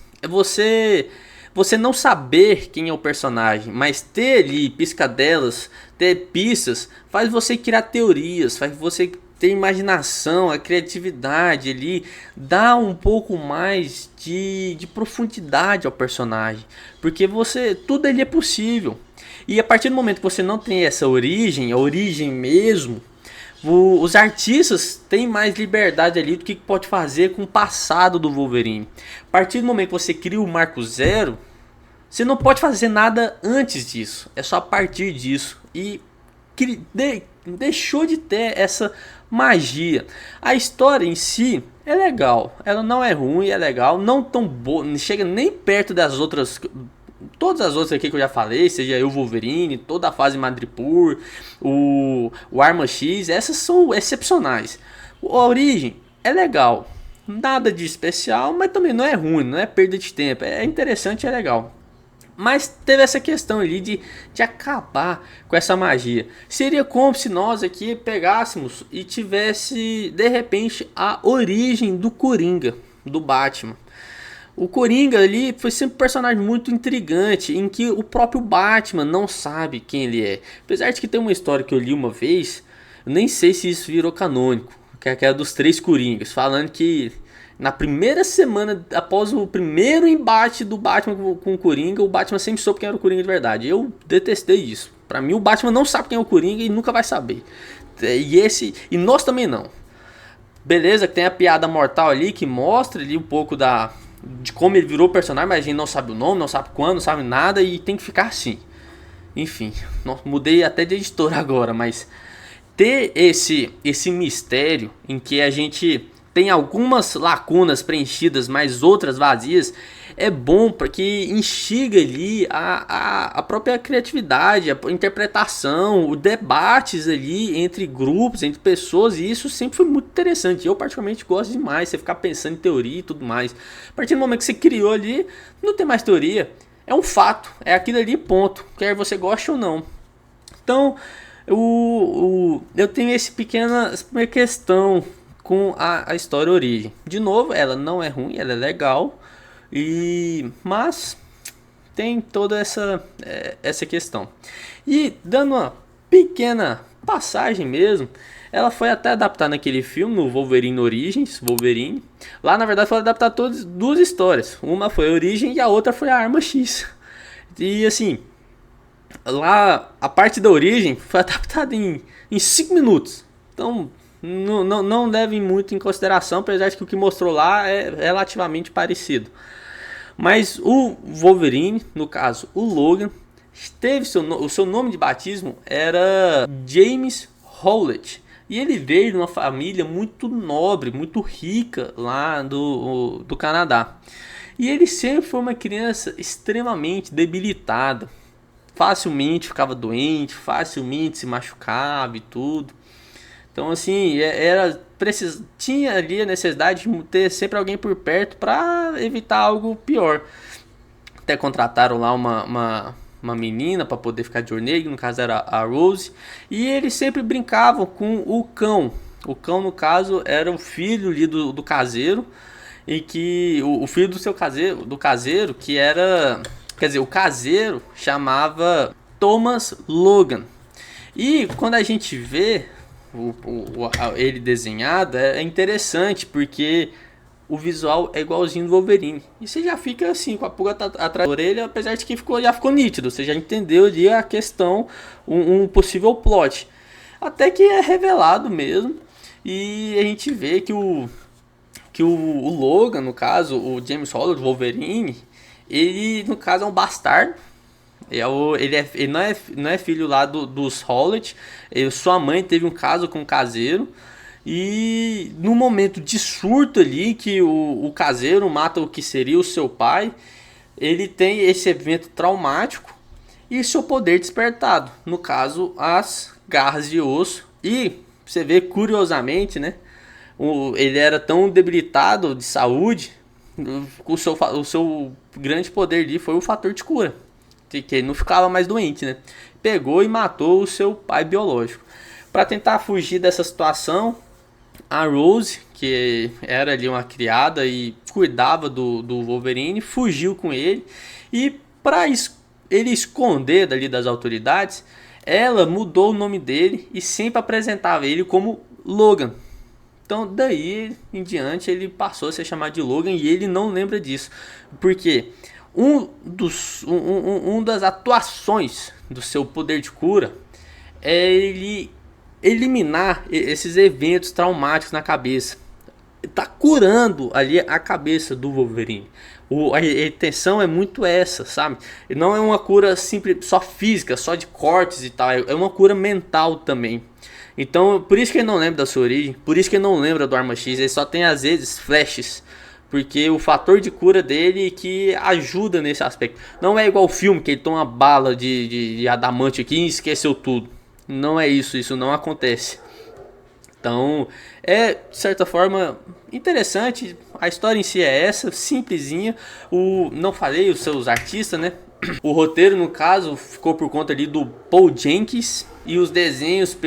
Você não saber quem é o personagem, mas ter ali piscadelas, ter pistas, faz você criar teorias, faz você ter imaginação, a criatividade ali, dá um pouco mais de profundidade ao personagem, porque tudo ali é possível. E a partir do momento que você não tem essa origem, a origem mesmo, os artistas têm mais liberdade ali do que pode fazer com o passado do Wolverine. A partir do momento que você cria o Marco Zero, você não pode fazer nada antes disso. É só a partir disso. E deixou de ter essa magia. A história em si é legal. Ela não é ruim, é legal. Não tão boa, não chega nem perto das outras. Todas as outras aqui que eu já falei, seja o Wolverine, toda a fase Madripoor, o Arma X, essas são excepcionais. A origem é legal, nada de especial, mas também não é ruim, não é perda de tempo, é interessante, é legal. Mas teve essa questão ali de acabar com essa magia. Seria como se nós aqui pegássemos e tivesse de repente a origem do Coringa, do Batman. O Coringa ali foi sempre um personagem muito intrigante, em que o próprio Batman não sabe quem ele é. Apesar de que tem uma história que eu li uma vez, eu nem sei se isso virou canônico, que é aquela dos 3 Coringas, falando que na primeira semana após o primeiro embate do Batman com o Coringa, o Batman sempre soube quem era o Coringa de verdade. Eu detestei isso. Pra mim o Batman não sabe quem é o Coringa e nunca vai saber. E nós também não. Beleza, que tem a piada mortal ali que mostra ali um pouco de como ele virou personagem, mas a gente não sabe o nome, não sabe quando, não sabe nada e tem que ficar assim. Enfim, mudei até de editor agora, mas ter esse mistério em que a gente tem algumas lacunas preenchidas, mas outras vazias, é bom porque instiga ali a própria criatividade, a interpretação, os debates ali entre grupos, entre pessoas, e isso sempre foi muito interessante. Eu particularmente gosto demais, você ficar pensando em teoria e tudo mais. A partir do momento que você criou ali, não tem mais teoria, é um fato, é aquilo ali, ponto, quer você goste ou não. Então, eu tenho essa pequena questão com a história origem. De novo, ela não é ruim, ela é legal, mas tem toda essa questão. E dando uma pequena passagem mesmo, ela foi até adaptada naquele filme, no Wolverine Origins, Wolverine. Lá na verdade foi adaptar todas duas histórias. Uma foi a Origem e a outra foi a Arma X. E assim, lá a parte da Origem foi adaptada em 5 minutos. Então não levem muito em consideração, apesar de que o que mostrou lá é relativamente parecido. Mas o Wolverine, no caso o Logan, teve o seu nome de batismo era James Howlett. E ele veio de uma família muito nobre, muito rica lá do Canadá. E ele sempre foi uma criança extremamente debilitada. Facilmente ficava doente, facilmente se machucava e tudo. Então assim, tinha ali a necessidade de ter sempre alguém por perto para evitar algo pior. Até contrataram lá uma menina para poder ficar de olho nele, no caso era a Rose. E eles sempre brincavam com o cão. O cão, no caso, era o filho ali do caseiro. E que o filho do caseiro, que era... Quer dizer, o caseiro chamava Thomas Logan. E quando a gente vê ele desenhado, é interessante, porque o visual é igualzinho do Wolverine. E você já fica assim, com a pulga atrás da orelha, apesar de que já ficou nítido. Você já entendeu ali a questão, um possível plot. Até que é revelado mesmo. E a gente vê que o Logan, no caso, o James Howlett, o Wolverine, ele, no caso, é um bastardo. Ele não é filho lá dos Howlett. Sua mãe teve um caso com um caseiro. E no momento de surto ali, que o caseiro mata o que seria o seu pai, ele tem esse evento traumático e seu poder despertado. No caso, as garras de osso. E você vê, curiosamente, né? Ele era tão debilitado de saúde, o seu grande poder ali foi o fator de cura. Que ele não ficava mais doente, né? Pegou e matou o seu pai biológico. Para tentar fugir dessa situação, a Rose, que era ali uma criada e cuidava do Wolverine, fugiu com ele. E para ele esconder dali das autoridades, ela mudou o nome dele e sempre apresentava ele como Logan. Então daí em diante ele passou a ser chamado de Logan e ele não lembra disso. Porque uma das atuações do seu poder de cura é ele eliminar esses eventos traumáticos na cabeça. Tá curando ali a cabeça do Wolverine. A intenção é muito essa, sabe? Não é uma cura simples, só física, só de cortes e tal. É uma cura mental também. Então, por isso que ele não lembra da sua origem. Por isso que ele não lembra do Arma X. Ele só tem às vezes flashes. Porque o fator de cura dele que ajuda nesse aspecto. Não é igual o filme que ele toma uma bala de adamante aqui e esqueceu tudo. Não é isso, isso não acontece. Então, é de certa forma interessante. A história em si é essa, simplesinha. Não falei os seus artistas, né? O roteiro, no caso, ficou por conta ali do Paul Jenkins. E os desenhos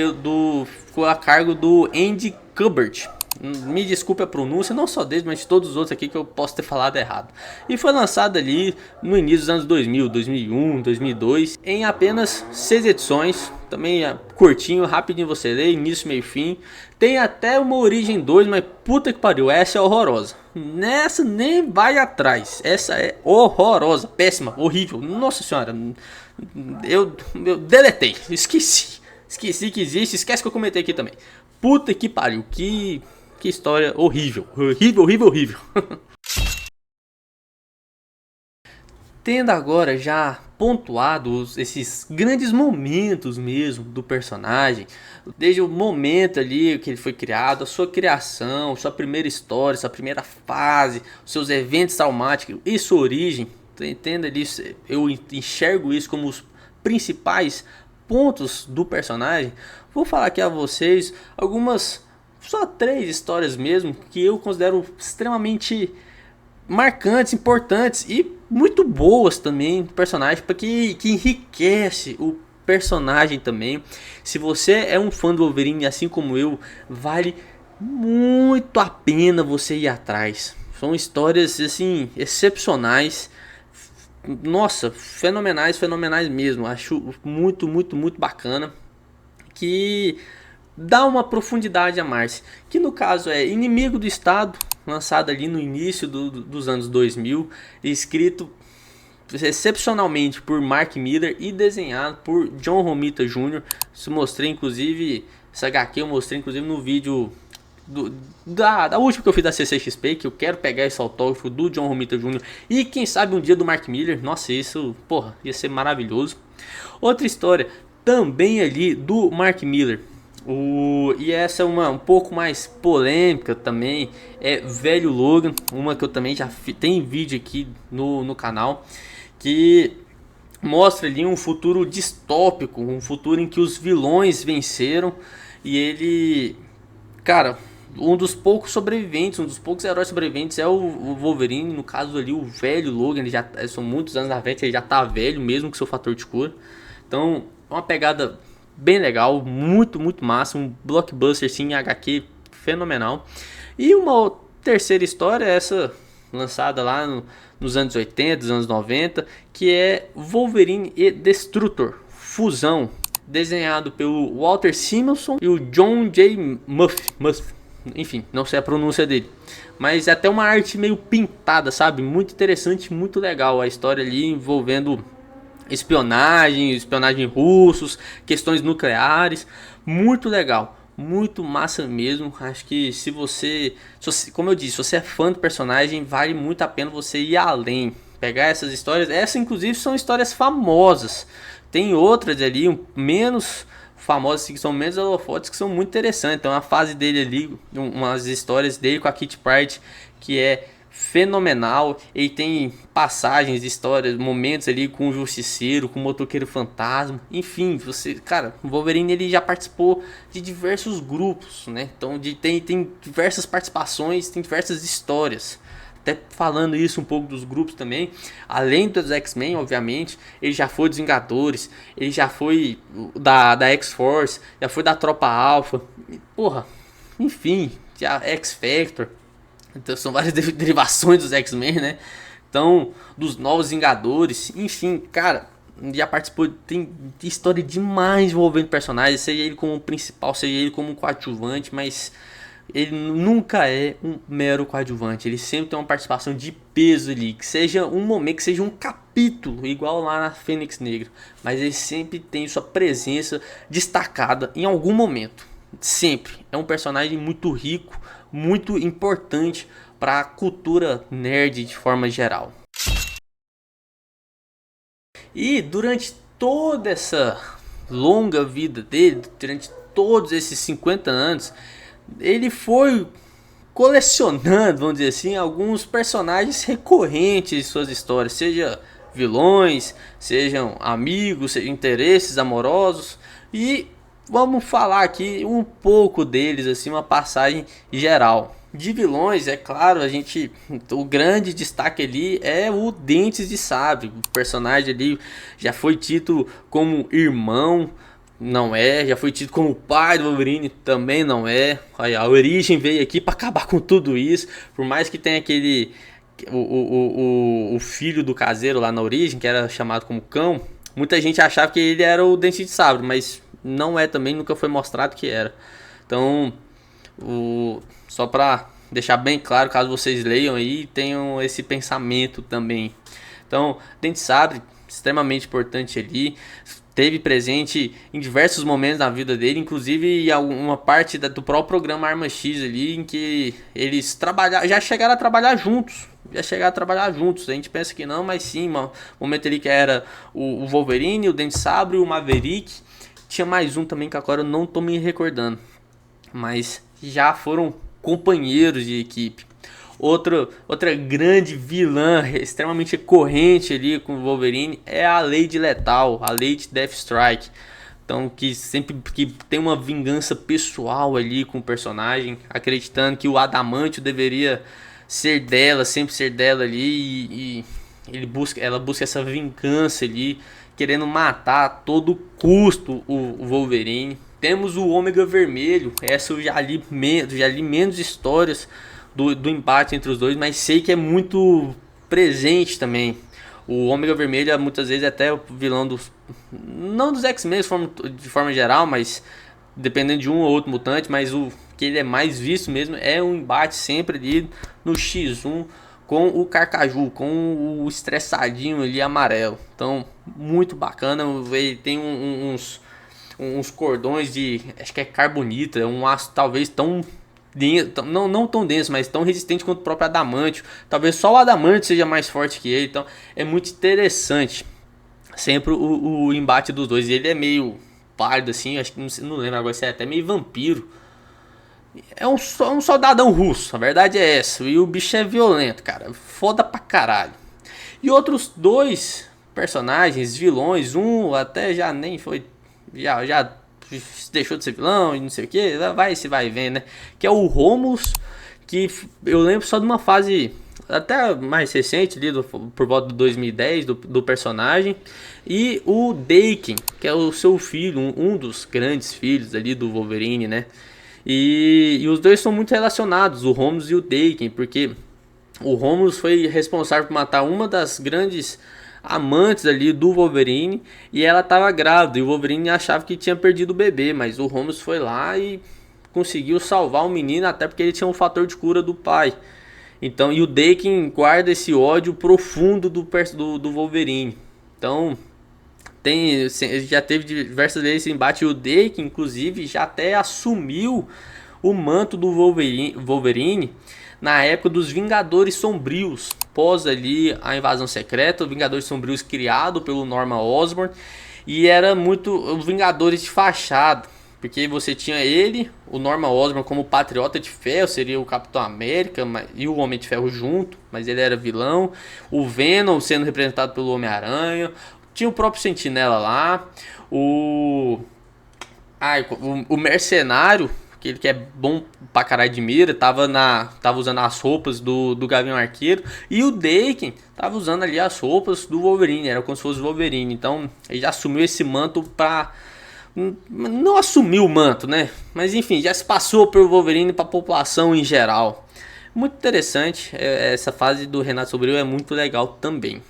ficou a cargo do Andy Kubert. Me desculpe a pronúncia, não só dele, mas de todos os outros aqui que eu posso ter falado errado. E foi lançado ali no início dos anos 2000, 2001, 2002, em apenas 6 edições. Também é curtinho, rapidinho você lê, início, meio, fim. Tem até uma Origem 2, mas puta que pariu, essa é horrorosa. Nessa nem vai atrás, essa é horrorosa, péssima, horrível. Nossa senhora, eu deletei, esqueci que existe, esquece que eu comentei aqui também. Puta que pariu, que história horrível. Horrível. Tendo agora já pontuado esses grandes momentos mesmo do personagem, desde o momento ali que ele foi criado, a sua criação, sua primeira história, sua primeira fase, os seus eventos traumáticos e sua origem, entenda isso, eu enxergo isso como os principais pontos do personagem. Vou falar aqui a vocês algumas, só 3 histórias mesmo, que eu considero extremamente marcantes, importantes e muito boas também do personagem, porque que enriquece o personagem também. Se você é um fã do Wolverine, assim como eu, vale muito a pena você ir atrás. São histórias assim excepcionais. Nossa, fenomenais mesmo. Acho muito bacana. que dá uma profundidade a mais, que no caso é Inimigo do Estado, lançado ali no início dos anos 2000, escrito excepcionalmente por Mark Miller e desenhado por John Romita Jr. Isso mostrei inclusive, essa HQ eu mostrei inclusive no vídeo da última que eu fiz da CCXP, que eu quero pegar esse autógrafo do John Romita Jr. e quem sabe um dia do Mark Miller. Nossa, isso, porra, ia ser maravilhoso. Outra história também ali do Mark Miller, e essa é uma um pouco mais polêmica também, é Velho Logan, uma que eu também já tem vídeo aqui no canal, que mostra ali um futuro distópico, um futuro em que os vilões venceram e ele, cara, um dos poucos sobreviventes, um dos poucos heróis sobreviventes é o Wolverine, no caso ali o Velho Logan, ele já são muitos anos na frente, ele já tá velho mesmo com seu fator de cura. Então, é uma pegada bem legal, muito massa, um blockbuster sim, HQ fenomenal. E uma terceira história, essa lançada lá nos anos 80, nos anos 90, que é Wolverine e Destrutor, Fusão, desenhado pelo Walter Simonson e o John J. Muff, enfim, não sei a pronúncia dele, mas é até uma arte meio pintada, sabe? Muito interessante, muito legal a história ali envolvendo espionagem russos, questões nucleares, muito legal, muito massa mesmo. Acho que se você, como eu disse, se você é fã do personagem, vale muito a pena você ir além, pegar essas histórias. Essas inclusive são histórias famosas, tem outras ali menos famosas que são menos holofotes, que são muito interessantes. Então a fase dele ali, umas histórias dele com a Kitty Pryde que é fenomenal. Ele tem passagens, histórias, momentos ali com o Justiceiro, com o Motoqueiro Fantasma, enfim, você, cara, o Wolverine ele já participou de diversos grupos, né? Então tem diversas participações, tem diversas histórias. Até falando isso um pouco dos grupos também, além dos X-Men, obviamente, ele já foi dos Vingadores, ele já foi da X-Force, já foi da Tropa Alpha, porra, enfim, já X-Factor. Então são várias derivações dos X-Men, né? Então, dos Novos Vingadores, enfim, cara, já participou, tem história demais envolvendo personagens, seja ele como principal, seja ele como coadjuvante, mas ele nunca é um mero coadjuvante, ele sempre tem uma participação de peso ali, que seja um momento, que seja um capítulo, igual lá na Fênix Negra, mas ele sempre tem sua presença destacada em algum momento, sempre. É um personagem muito rico, muito importante para a cultura nerd de forma geral. E durante toda essa longa vida dele, durante todos esses 50 anos, ele foi colecionando, vamos dizer assim, alguns personagens recorrentes em suas histórias, seja vilões, sejam amigos, sejam interesses amorosos, e vamos falar aqui um pouco deles, assim, uma passagem geral. De vilões, é claro, o grande destaque ali é o Dentes de Sabre. O personagem ali já foi tido como irmão, não é, já foi tido como pai do Wolverine, também não é. A origem veio aqui para acabar com tudo isso. Por mais que tenha aquele o filho do caseiro lá na origem, que era chamado como Cão, muita gente achava que ele era o Dente de Sabre, mas não é também, nunca foi mostrado que era. Então, só para deixar bem claro, caso vocês leiam aí, tenham esse pensamento também. Então, Dente de Sabre, extremamente importante ali, teve presente em diversos momentos da vida dele, inclusive uma parte do próprio programa Arma X ali, em que eles já chegaram a trabalhar juntos. A gente pensa que não, mas sim, um momento ali que era o Wolverine, o Dente de Sabre, o Maverick. Tinha mais um também que agora eu não tô me recordando, mas já foram companheiros de equipe. Outra grande vilã extremamente recorrente ali com o Wolverine é a Lady Lethal, a Lady Deathstrike. Então, que sempre que tem uma vingança pessoal ali com o personagem, acreditando que o Adamantio deveria ser dela, sempre ser dela ali, e ela busca essa vingança ali, querendo matar a todo custo o Wolverine. Temos o Ômega Vermelho, essa eu já li menos histórias do embate entre os dois, mas sei que é muito presente também. O Ômega Vermelho muitas vezes até o vilão não dos X-Men de forma geral, mas dependendo de um ou outro mutante, mas o que ele é mais visto mesmo é um embate sempre ali no X1 com o Carcaju, com o estressadinho ali amarelo. Então, muito bacana. Ele tem uns cordões de, acho que é carbonita, é um aço talvez tão denso, não tão denso, mas tão resistente quanto o próprio adamantio. Talvez só o adamantio seja mais forte que ele. Então, é muito interessante sempre o embate dos dois. E ele é meio pálido assim, acho que não lembro agora se é até meio vampiro. É um soldadão russo, a verdade é essa. E o bicho é violento, cara. Foda pra caralho. E outros dois personagens, vilões, um até já nem foi. Já deixou de ser vilão e não sei o que. Vai vendo, né? Que é o Romulus, que eu lembro só de uma fase até mais recente, ali por volta de 2010, do personagem. E o Daken, que é o seu filho, um dos grandes filhos ali do Wolverine, né? E os dois são muito relacionados, o Romulus e o Daken, porque o Romulus foi responsável por matar uma das grandes amantes ali do Wolverine, e ela estava grávida, e o Wolverine achava que tinha perdido o bebê, mas o Romulus foi lá e conseguiu salvar o menino, até porque ele tinha um fator de cura do pai. Então, e o Daken guarda esse ódio profundo do Wolverine. Então, já teve diversas vezes esse embate. O Daken, inclusive, já até assumiu o manto do Wolverine na época dos Vingadores Sombrios, pós ali a Invasão Secreta. Os Vingadores Sombrios criado pelo Norman Osborn, e era muito os Vingadores de fachada, porque você tinha ele, o Norman Osborn, como Patriota de Ferro, seria o Capitão América e o Homem de Ferro junto, mas ele era vilão. O Venom sendo representado pelo Homem-Aranha. Tinha o próprio Sentinela lá. O Mercenário, aquele que é bom pra caralho de mira, tava usando as roupas do Gavião Arqueiro. E o Daken tava usando ali as roupas do Wolverine, era como se fosse o Wolverine. Então ele já assumiu esse manto pra... Não assumiu o manto, né? Mas enfim, já se passou pelo Wolverine pra população em geral. Muito interessante, essa fase do Renato Sobril é muito legal também.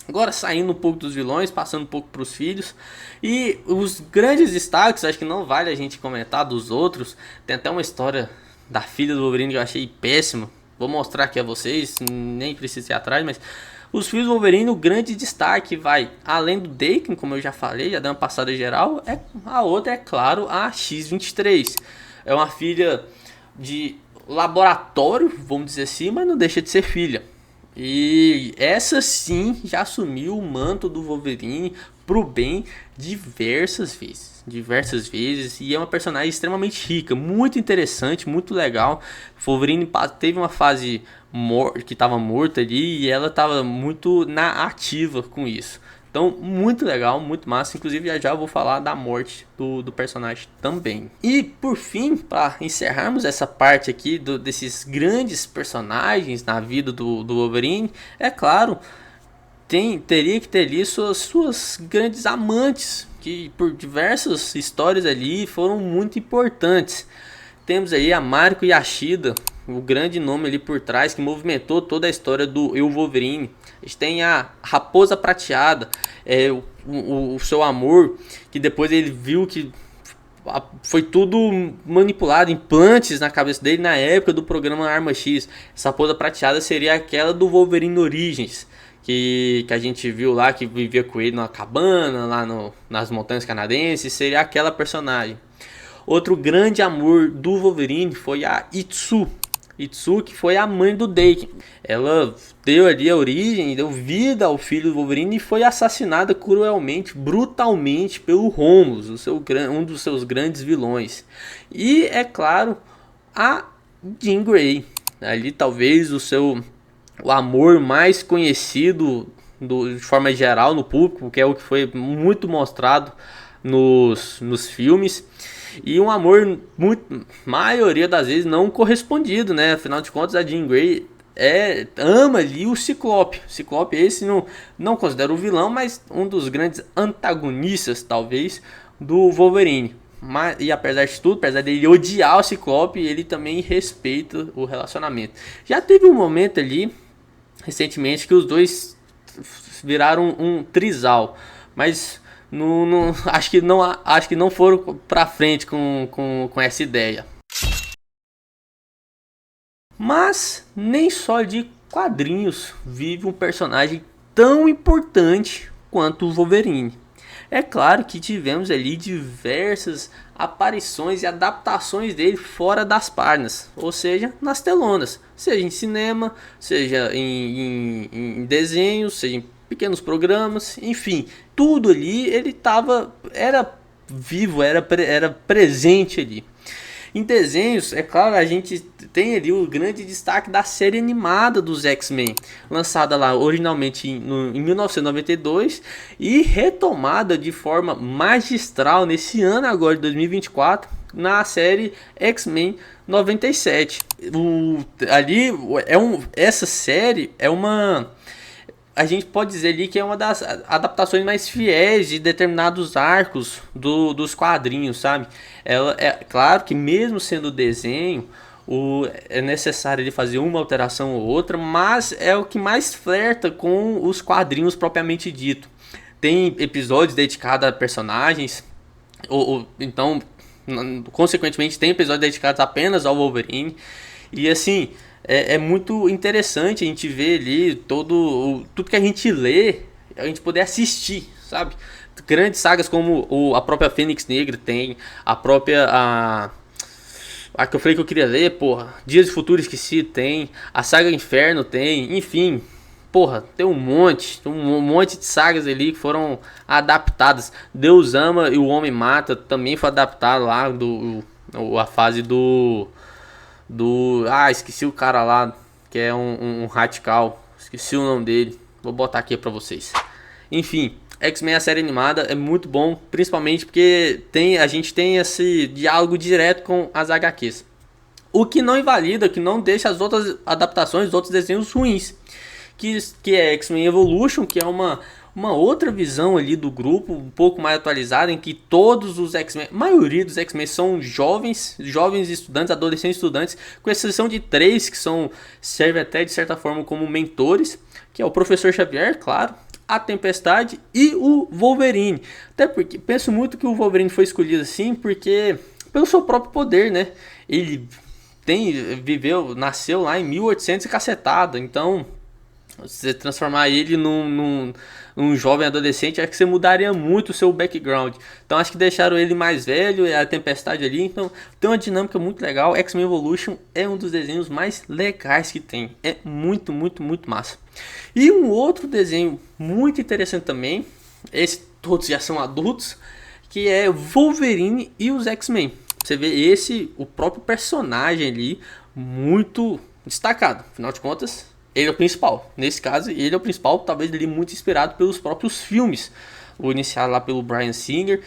Agora saindo um pouco dos vilões, passando um pouco para os filhos. E os grandes destaques, acho que não vale a gente comentar dos outros. Tem até uma história da filha do Wolverine que eu achei péssima. Vou mostrar aqui a vocês, nem precisa ir atrás, mas... Os filhos do Wolverine, o grande destaque vai, além do Daken, como eu já falei, já dei uma passada geral, a outra é, claro, a X-23. É uma filha de laboratório, vamos dizer assim, mas não deixa de ser filha. E essa sim já assumiu o manto do Wolverine pro bem diversas vezes, e é uma personagem extremamente rica, muito interessante, muito legal. O Wolverine teve uma fase que estava morta ali, e ela estava muito na ativa com isso. Então, muito legal, muito massa. Inclusive, já eu vou falar da morte do personagem também. E, por fim, para encerrarmos essa parte aqui desses grandes personagens na vida do Wolverine, é claro, teria que ter ali suas grandes amantes, que por diversas histórias ali foram muito importantes. Temos aí a Mariko Yashida, o grande nome ali por trás, que movimentou toda a história do Eu Wolverine. A gente tem a Raposa Prateada, o seu amor, que depois ele viu que foi tudo manipulado, implantes na cabeça dele na época do programa Arma X. Essa Raposa Prateada seria aquela do Wolverine Origins, que a gente viu lá, que vivia com ele numa cabana, lá nas montanhas canadenses, seria aquela personagem. Outro grande amor do Wolverine foi a Itsu, que foi a mãe do Daken. Ela deu ali a origem, deu vida ao filho do Wolverine e foi assassinada cruelmente, brutalmente pelo Romulus, um dos seus grandes vilões. E, é claro, a Jean Grey. Ali talvez o amor mais conhecido de forma geral no público, que é o que foi muito mostrado nos filmes. E um amor, maioria das vezes, não correspondido, né? Afinal de contas, a Jean Grey ama ali o Ciclope. O Ciclope esse não considero o vilão, mas um dos grandes antagonistas, talvez, do Wolverine. E apesar de tudo, apesar dele odiar o Ciclope, ele também respeita o relacionamento. Já teve um momento ali, recentemente, que os dois viraram um trisal, mas acho que não foram pra frente com essa ideia. Mas nem só de quadrinhos vive um personagem tão importante quanto o Wolverine. É claro que tivemos ali diversas aparições e adaptações dele fora das páginas, ou seja, nas telonas, seja em cinema, seja em desenhos, seja em pequenos programas, enfim, tudo ali ele era vivo, era presente ali. Em desenhos, é claro, a gente tem ali o grande destaque da série animada dos X-Men, lançada lá originalmente em 1992 e retomada de forma magistral nesse ano agora de 2024 na série X-Men 97. Essa série é uma, a gente pode dizer ali que é uma das adaptações mais fiéis de determinados arcos dos quadrinhos, sabe? Ela é claro que mesmo sendo desenho, é necessário ele fazer uma alteração ou outra, mas é o que mais flerta com os quadrinhos propriamente dito. Tem episódios dedicados a personagens, então, consequentemente, tem episódios dedicados apenas ao Wolverine. E assim, é muito interessante a gente ver ali tudo que a gente lê, a gente poder assistir, sabe? Grandes sagas como a própria Fênix Negra tem, a própria a que eu falei que eu queria ler, porra, Dias de Futuro Esquecido tem, a saga Inferno tem, enfim, porra, tem um monte de sagas ali que foram adaptadas. Deus Ama e o Homem Mata também foi adaptado lá a fase esqueci o cara lá, que é um radical, esqueci o nome dele, vou botar aqui pra vocês. Enfim, X-Men, a série animada, é muito bom, principalmente porque a gente tem esse diálogo direto com as HQs. O que não invalida, que não deixa as outras adaptações, os outros desenhos ruins. Que é X-Men Evolution, que é uma outra visão ali do grupo, um pouco mais atualizada, em que todos os X-Men, a maioria dos X-Men são jovens estudantes, adolescentes estudantes, com exceção de 3 que servem até de certa forma como mentores, que é o Professor Xavier, claro, a Tempestade e o Wolverine. Até porque penso muito que o Wolverine foi escolhido assim porque pelo seu próprio poder, né? Ele nasceu lá em 1800 e cacetada, então você transformar ele num jovem adolescente, acho que você mudaria muito o seu background. Então acho que deixaram ele mais velho, a Tempestade ali, então tem uma dinâmica muito legal. X-Men Evolution é um dos desenhos mais legais que tem, é muito, muito, muito massa. E um outro desenho muito interessante também, todos já são adultos, que é Wolverine e os X-Men. Você vê o próprio personagem ali, muito destacado, afinal de contas ele é o principal. Nesse caso, ele é o principal, talvez ele muito inspirado pelos próprios filmes. O iniciado lá pelo Bryan Singer,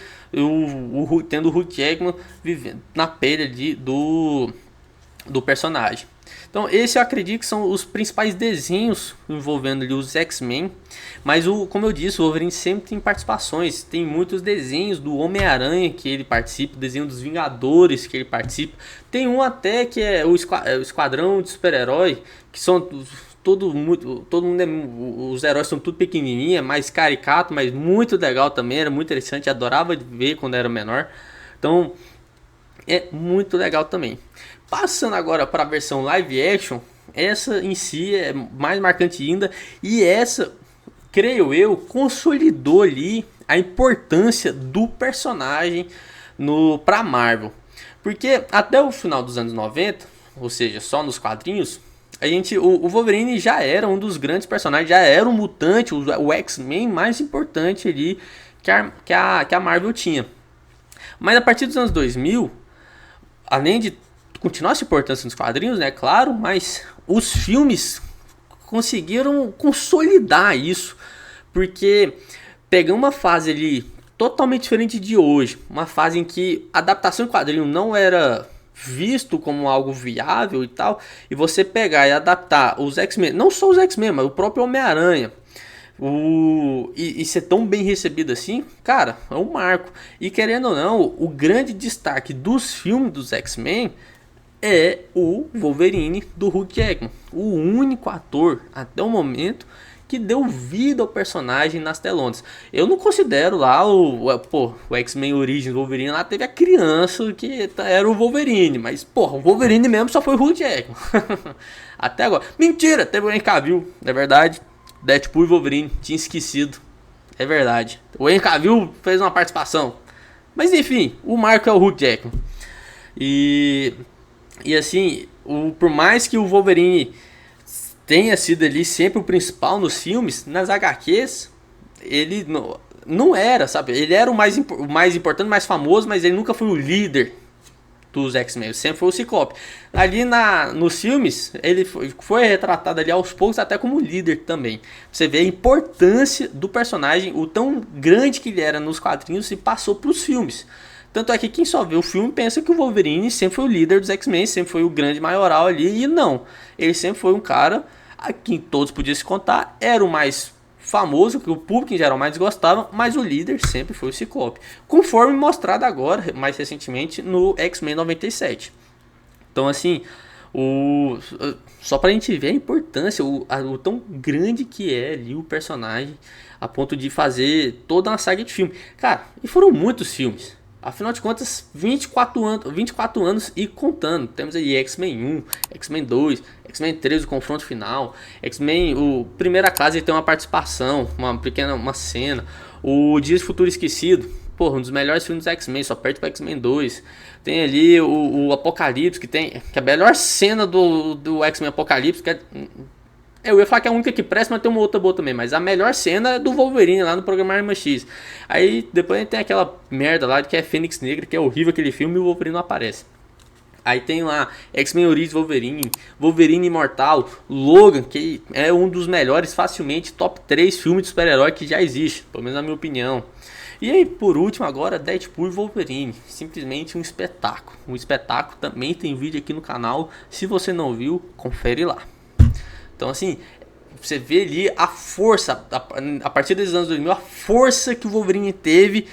tendo o Hugh Jackman vivendo na pele ali do personagem. Então, esse eu acredito que são os principais desenhos envolvendo ali os X-Men. Mas, como eu disse, o Wolverine sempre tem participações. Tem muitos desenhos do Homem-Aranha que ele participa, desenho dos Vingadores que ele participa. Tem um até que é o Esquadrão de Super-Herói, que são todo mundo os heróis são tudo pequenininho, é mais caricato, mas muito legal também, era muito interessante, adorava ver quando era menor. Então, é muito legal também. Passando agora para a versão live action, essa em si é mais marcante ainda, e essa, creio eu, consolidou ali a importância do personagem para Marvel. Porque até o final dos anos 90, ou seja, só nos quadrinhos, o Wolverine já era um dos grandes personagens, já era um mutante, o X-Men mais importante ali que a Marvel tinha. Mas a partir dos anos 2000, além de continuar essa importância nos quadrinhos, né, claro, mas os filmes conseguiram consolidar isso, porque pegou uma fase ali totalmente diferente de hoje, uma fase em que a adaptação em quadrinho não era visto como algo viável e tal, e você pegar e adaptar os X-Men, não só os X-Men, mas o próprio Homem-Aranha, e ser tão bem recebido assim, cara, é um marco. E querendo ou não, o grande destaque dos filmes dos X-Men é o Wolverine do Hugh Jackman, o único ator até o momento que deu vida ao personagem nas telonas. Eu não considero lá o X-Men Origins Wolverine, lá teve a criança que era o Wolverine, mas porra, o Wolverine mesmo só foi o Hugh Jackman. Até agora. Mentira, teve o Henry Cavill, é verdade. Deadpool e Wolverine, tinha esquecido. É verdade. O Henry Cavill fez uma participação. Mas enfim, o Marco é o Hugh Jackman. E assim, por mais que o Wolverine tenha sido ali sempre o principal nos filmes, nas HQs, ele não era, sabe? Ele era o mais importante, mais famoso, mas ele nunca foi o líder dos X-Men, sempre foi o Ciclope. Ali nos filmes, ele foi retratado ali aos poucos até como líder também. Você vê a importância do personagem, o tão grande que ele era nos quadrinhos e passou para os filmes. Tanto é que quem só vê o filme pensa que o Wolverine sempre foi o líder dos X-Men, sempre foi o grande maioral ali, e não. Ele sempre foi um cara a quem todos podiam se contar, era o mais famoso, que o público em geral mais gostava, mas o líder sempre foi o Ciclope. Conforme mostrado agora, mais recentemente, no X-Men 97. Então assim, só pra gente ver a importância, o tão grande que é ali o personagem, a ponto de fazer toda uma saga de filme. Cara, e foram muitos filmes. Afinal de contas, 24 anos e contando. Temos aí X-Men 1, X-Men 2, X-Men 3, o confronto final. X-Men, o Primeira Classe tem uma participação, uma cena. O Dias do Futuro Esquecido, porra, um dos melhores filmes do X-Men, só perto do X-Men 2. Tem ali o Apocalipse, que é a melhor cena do X-Men Apocalipse, que é... Eu ia falar que é a única que presta, mas tem uma outra boa também. Mas a melhor cena é do Wolverine lá no programa Arma X. Aí depois tem aquela merda lá que é Fênix Negra, que é horrível aquele filme e o Wolverine não aparece. Aí tem lá X-Men Origins Wolverine, Wolverine Imortal, Logan, que é um dos melhores, facilmente top 3 filmes de super-herói que já existe, pelo menos na minha opinião. E aí por último agora Deadpool e Wolverine, simplesmente um espetáculo. Um espetáculo, também tem vídeo aqui no canal, se você não viu, confere lá. Então assim, você vê ali a força, a partir dos anos 2000, a força que o Wolverine teve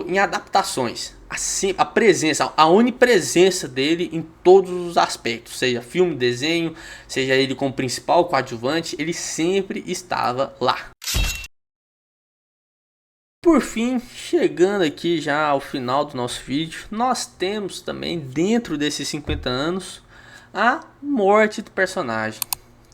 em adaptações. Assim, a presença, a onipresença dele em todos os aspectos, seja filme, desenho, seja ele como principal, coadjuvante, ele sempre estava lá. Por fim, chegando aqui já ao final do nosso vídeo, nós temos também dentro desses 50 anos a morte do personagem,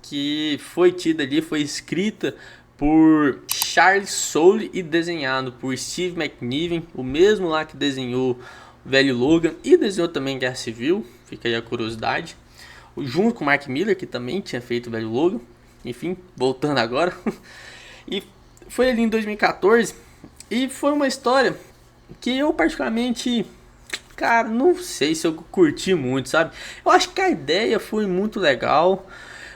que foi tida ali, foi escrita por Charles Soule e desenhado por Steve McNiven, o mesmo lá que desenhou o velho Logan e desenhou também Guerra Civil, fica aí a curiosidade, junto com Mark Miller, que também tinha feito o velho Logan. Enfim, voltando agora, e foi ali em 2014, e foi uma história que eu particularmente, cara, não sei se eu curti muito, sabe? Eu acho que a ideia foi muito legal,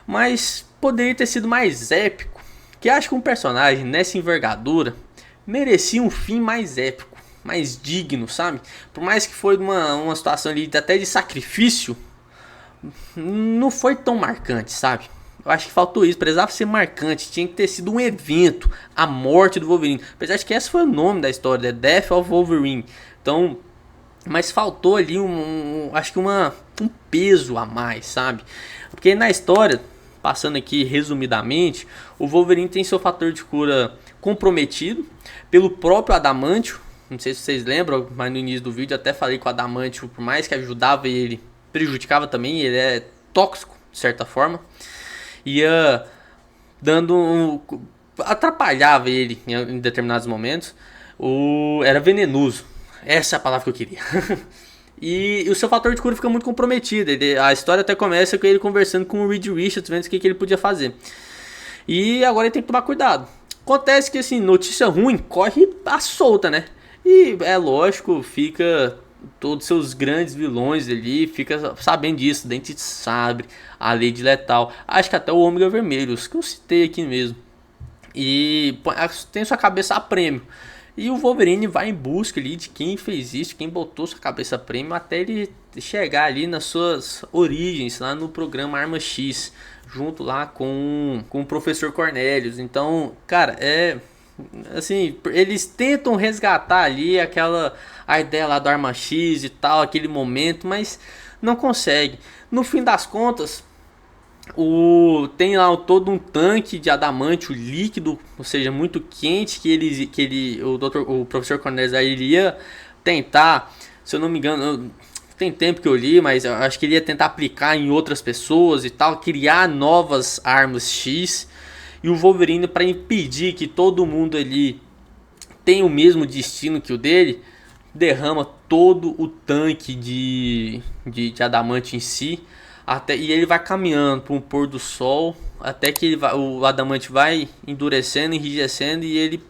mas poderia ter sido mais épico. Que acho que um personagem nessa envergadura merecia um fim mais épico, mais digno, sabe? Por mais que foi uma situação ali até de sacrifício, não foi tão marcante, sabe? Eu acho que faltou isso, precisava ser marcante, tinha que ter sido um evento, a morte do Wolverine. Apesar de que esse foi o nome da história, The Death of Wolverine. Então, mas faltou ali acho que um peso a mais, sabe? Porque na história, passando aqui resumidamente, o Wolverine tem seu fator de cura comprometido pelo próprio Adamantio. Não sei se vocês lembram, mas no início do vídeo até falei que o Adamantio, por mais que ajudava ele, prejudicava também. Ele é tóxico, de certa forma. Ia atrapalhava ele em determinados momentos. Era venenoso. Essa é a palavra que eu queria. E o seu fator de cura fica muito comprometido. A história até começa com ele conversando com o Reed Richards, vendo o que ele podia fazer. E agora ele tem que tomar cuidado. Acontece que assim, notícia ruim corre à solta, né? E é lógico, fica todos seus grandes vilões ali, fica sabendo disso. Dente de Sabre, a Lady Letal, acho que até o Ômega Vermelho, os que eu citei aqui mesmo. E tem sua cabeça a prêmio. E o Wolverine vai em busca ali de quem fez isso, quem botou sua cabeça a prêmio, até ele chegar ali nas suas origens, lá no programa Arma X, junto lá com o professor Cornelius. Então, cara, assim, eles tentam resgatar ali a ideia lá do Arma X e tal, aquele momento, mas não consegue. No fim das contas, Tem lá todo um tanque de adamantio líquido, ou seja, muito quente, o professor Cornelius iria tentar, se eu não me engano, tem tempo que eu li, mas eu acho que ele ia tentar aplicar em outras pessoas e tal, criar novas armas X. E o Wolverine, para impedir que todo mundo ali tenha o mesmo destino que o dele, derrama todo o tanque de adamante em si. E ele vai caminhando para um pôr do sol até que o adamante vai endurecendo, enrijecendo e ele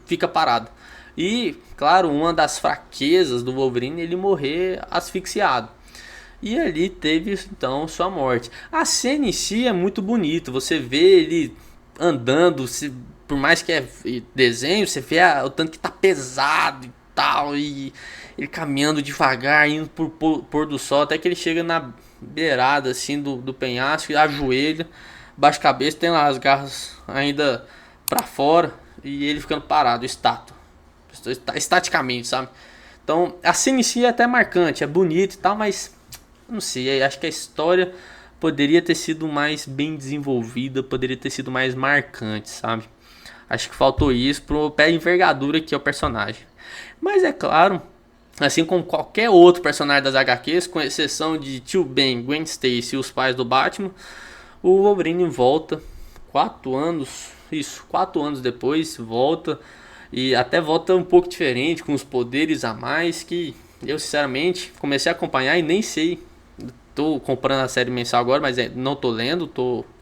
fica parado. E, claro, uma das fraquezas do Wolverine é ele morrer asfixiado. E ali teve então sua morte. A cena em si é muito bonita. Você vê ele andando, por mais que é desenho, você vê o tanto que tá pesado e tal. E ele caminhando devagar, indo por pôr do sol, até que ele chega na beirada assim do penhasco, ajoelha, baixa a cabeça, tem lá as garras ainda pra fora e ele ficando parado, estaticamente, sabe? Então a cena em si é até marcante, é bonito e tal, mas não sei, acho que a história poderia ter sido mais bem desenvolvida, poderia ter sido mais marcante, sabe? Acho que faltou isso pro pé de envergadura que é o personagem. Mas é claro, assim como qualquer outro personagem das HQs, com exceção de Tio Ben, Gwen Stacy e os pais do Batman, o Wolverine volta 4 anos, 4 anos depois, volta e até volta um pouco diferente, com os poderes a mais, que eu sinceramente comecei a acompanhar e nem sei. Tô comprando a série mensal agora, mas não tô lendo,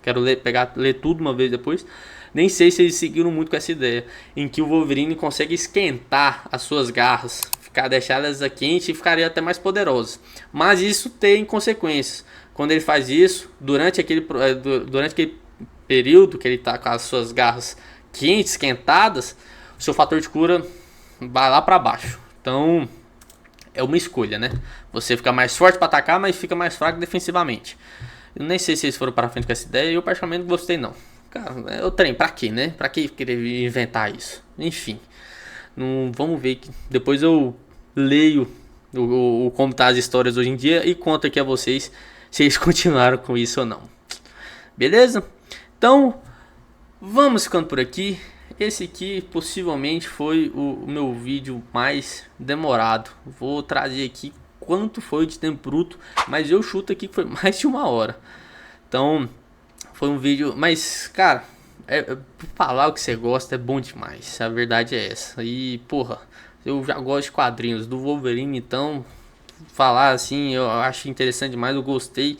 quero ler tudo uma vez depois. Nem sei se eles seguiram muito com essa ideia, em que o Wolverine consegue esquentar as suas garras, deixá-las quentes e ficaria até mais poderosas. Mas isso tem consequências. Quando ele faz isso, durante aquele período que ele está com as suas garras quentes, esquentadas, o seu fator de cura vai lá para baixo. Então é uma escolha, né? Você fica mais forte para atacar, mas fica mais fraco defensivamente. Eu nem sei se eles foram para frente com essa ideia e eu particularmente não gostei não. Cara, é o trem, pra quê, né? Pra que querer inventar isso? Enfim, vamos ver que depois eu leio como tá as histórias hoje em dia e conto aqui a vocês se eles continuaram com isso ou não. Beleza? Então, vamos ficando por aqui. Esse aqui possivelmente foi o meu vídeo mais demorado. Vou trazer aqui quanto foi de tempo bruto, mas eu chuto aqui que foi mais de 1 hora. Então, foi um vídeo, mas cara, falar o que você gosta é bom demais. A verdade é essa. E porra, eu já gosto de quadrinhos do Wolverine, então falar assim eu acho interessante demais. Eu gostei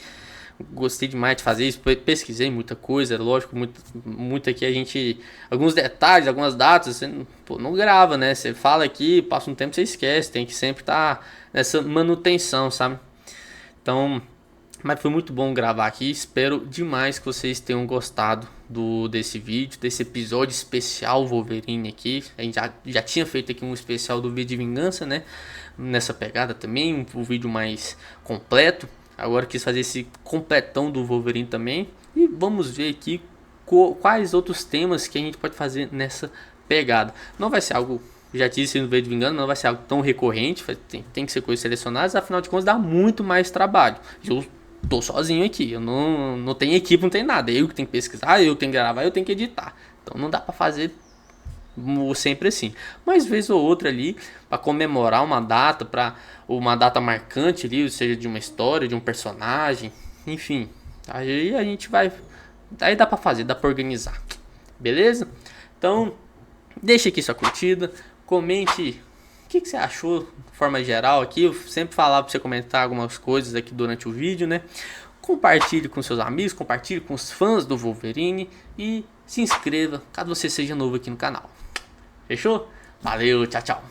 demais de fazer isso. Pesquisei muita coisa, lógico, muito aqui a gente, alguns detalhes, algumas datas, você não grava, né? Você fala aqui, passa um tempo, você esquece. Tem que sempre estar nessa manutenção, sabe? Então, mas foi muito bom gravar aqui. Espero demais que vocês tenham gostado desse vídeo, desse episódio especial Wolverine aqui. A gente já tinha feito aqui um especial do V de Vingança, né? Nessa pegada também, um vídeo mais completo. Agora quis fazer esse completão do Wolverine também. E vamos ver aqui quais outros temas que a gente pode fazer nessa pegada. Não vai ser algo, já disse no V de Vingança, não vai ser algo tão recorrente. Tem que ser coisas selecionadas, afinal de contas dá muito mais trabalho. Eu tô sozinho aqui, eu não tenho equipe, não tem nada. Eu que tenho que pesquisar, eu tenho que gravar, eu tenho que editar. Então não dá pra fazer sempre assim. Mas vez ou outra ali, para comemorar uma data marcante ali, seja de uma história, de um personagem, enfim. Aí a gente vai, aí dá pra fazer, dá pra organizar. Beleza? Então, deixa aqui sua curtida, comente o que você achou de forma geral aqui. Eu sempre falava pra você comentar algumas coisas aqui durante o vídeo, né? Compartilhe com seus amigos, compartilhe com os fãs do Wolverine e se inscreva caso você seja novo aqui no canal. Fechou? Valeu, tchau, tchau.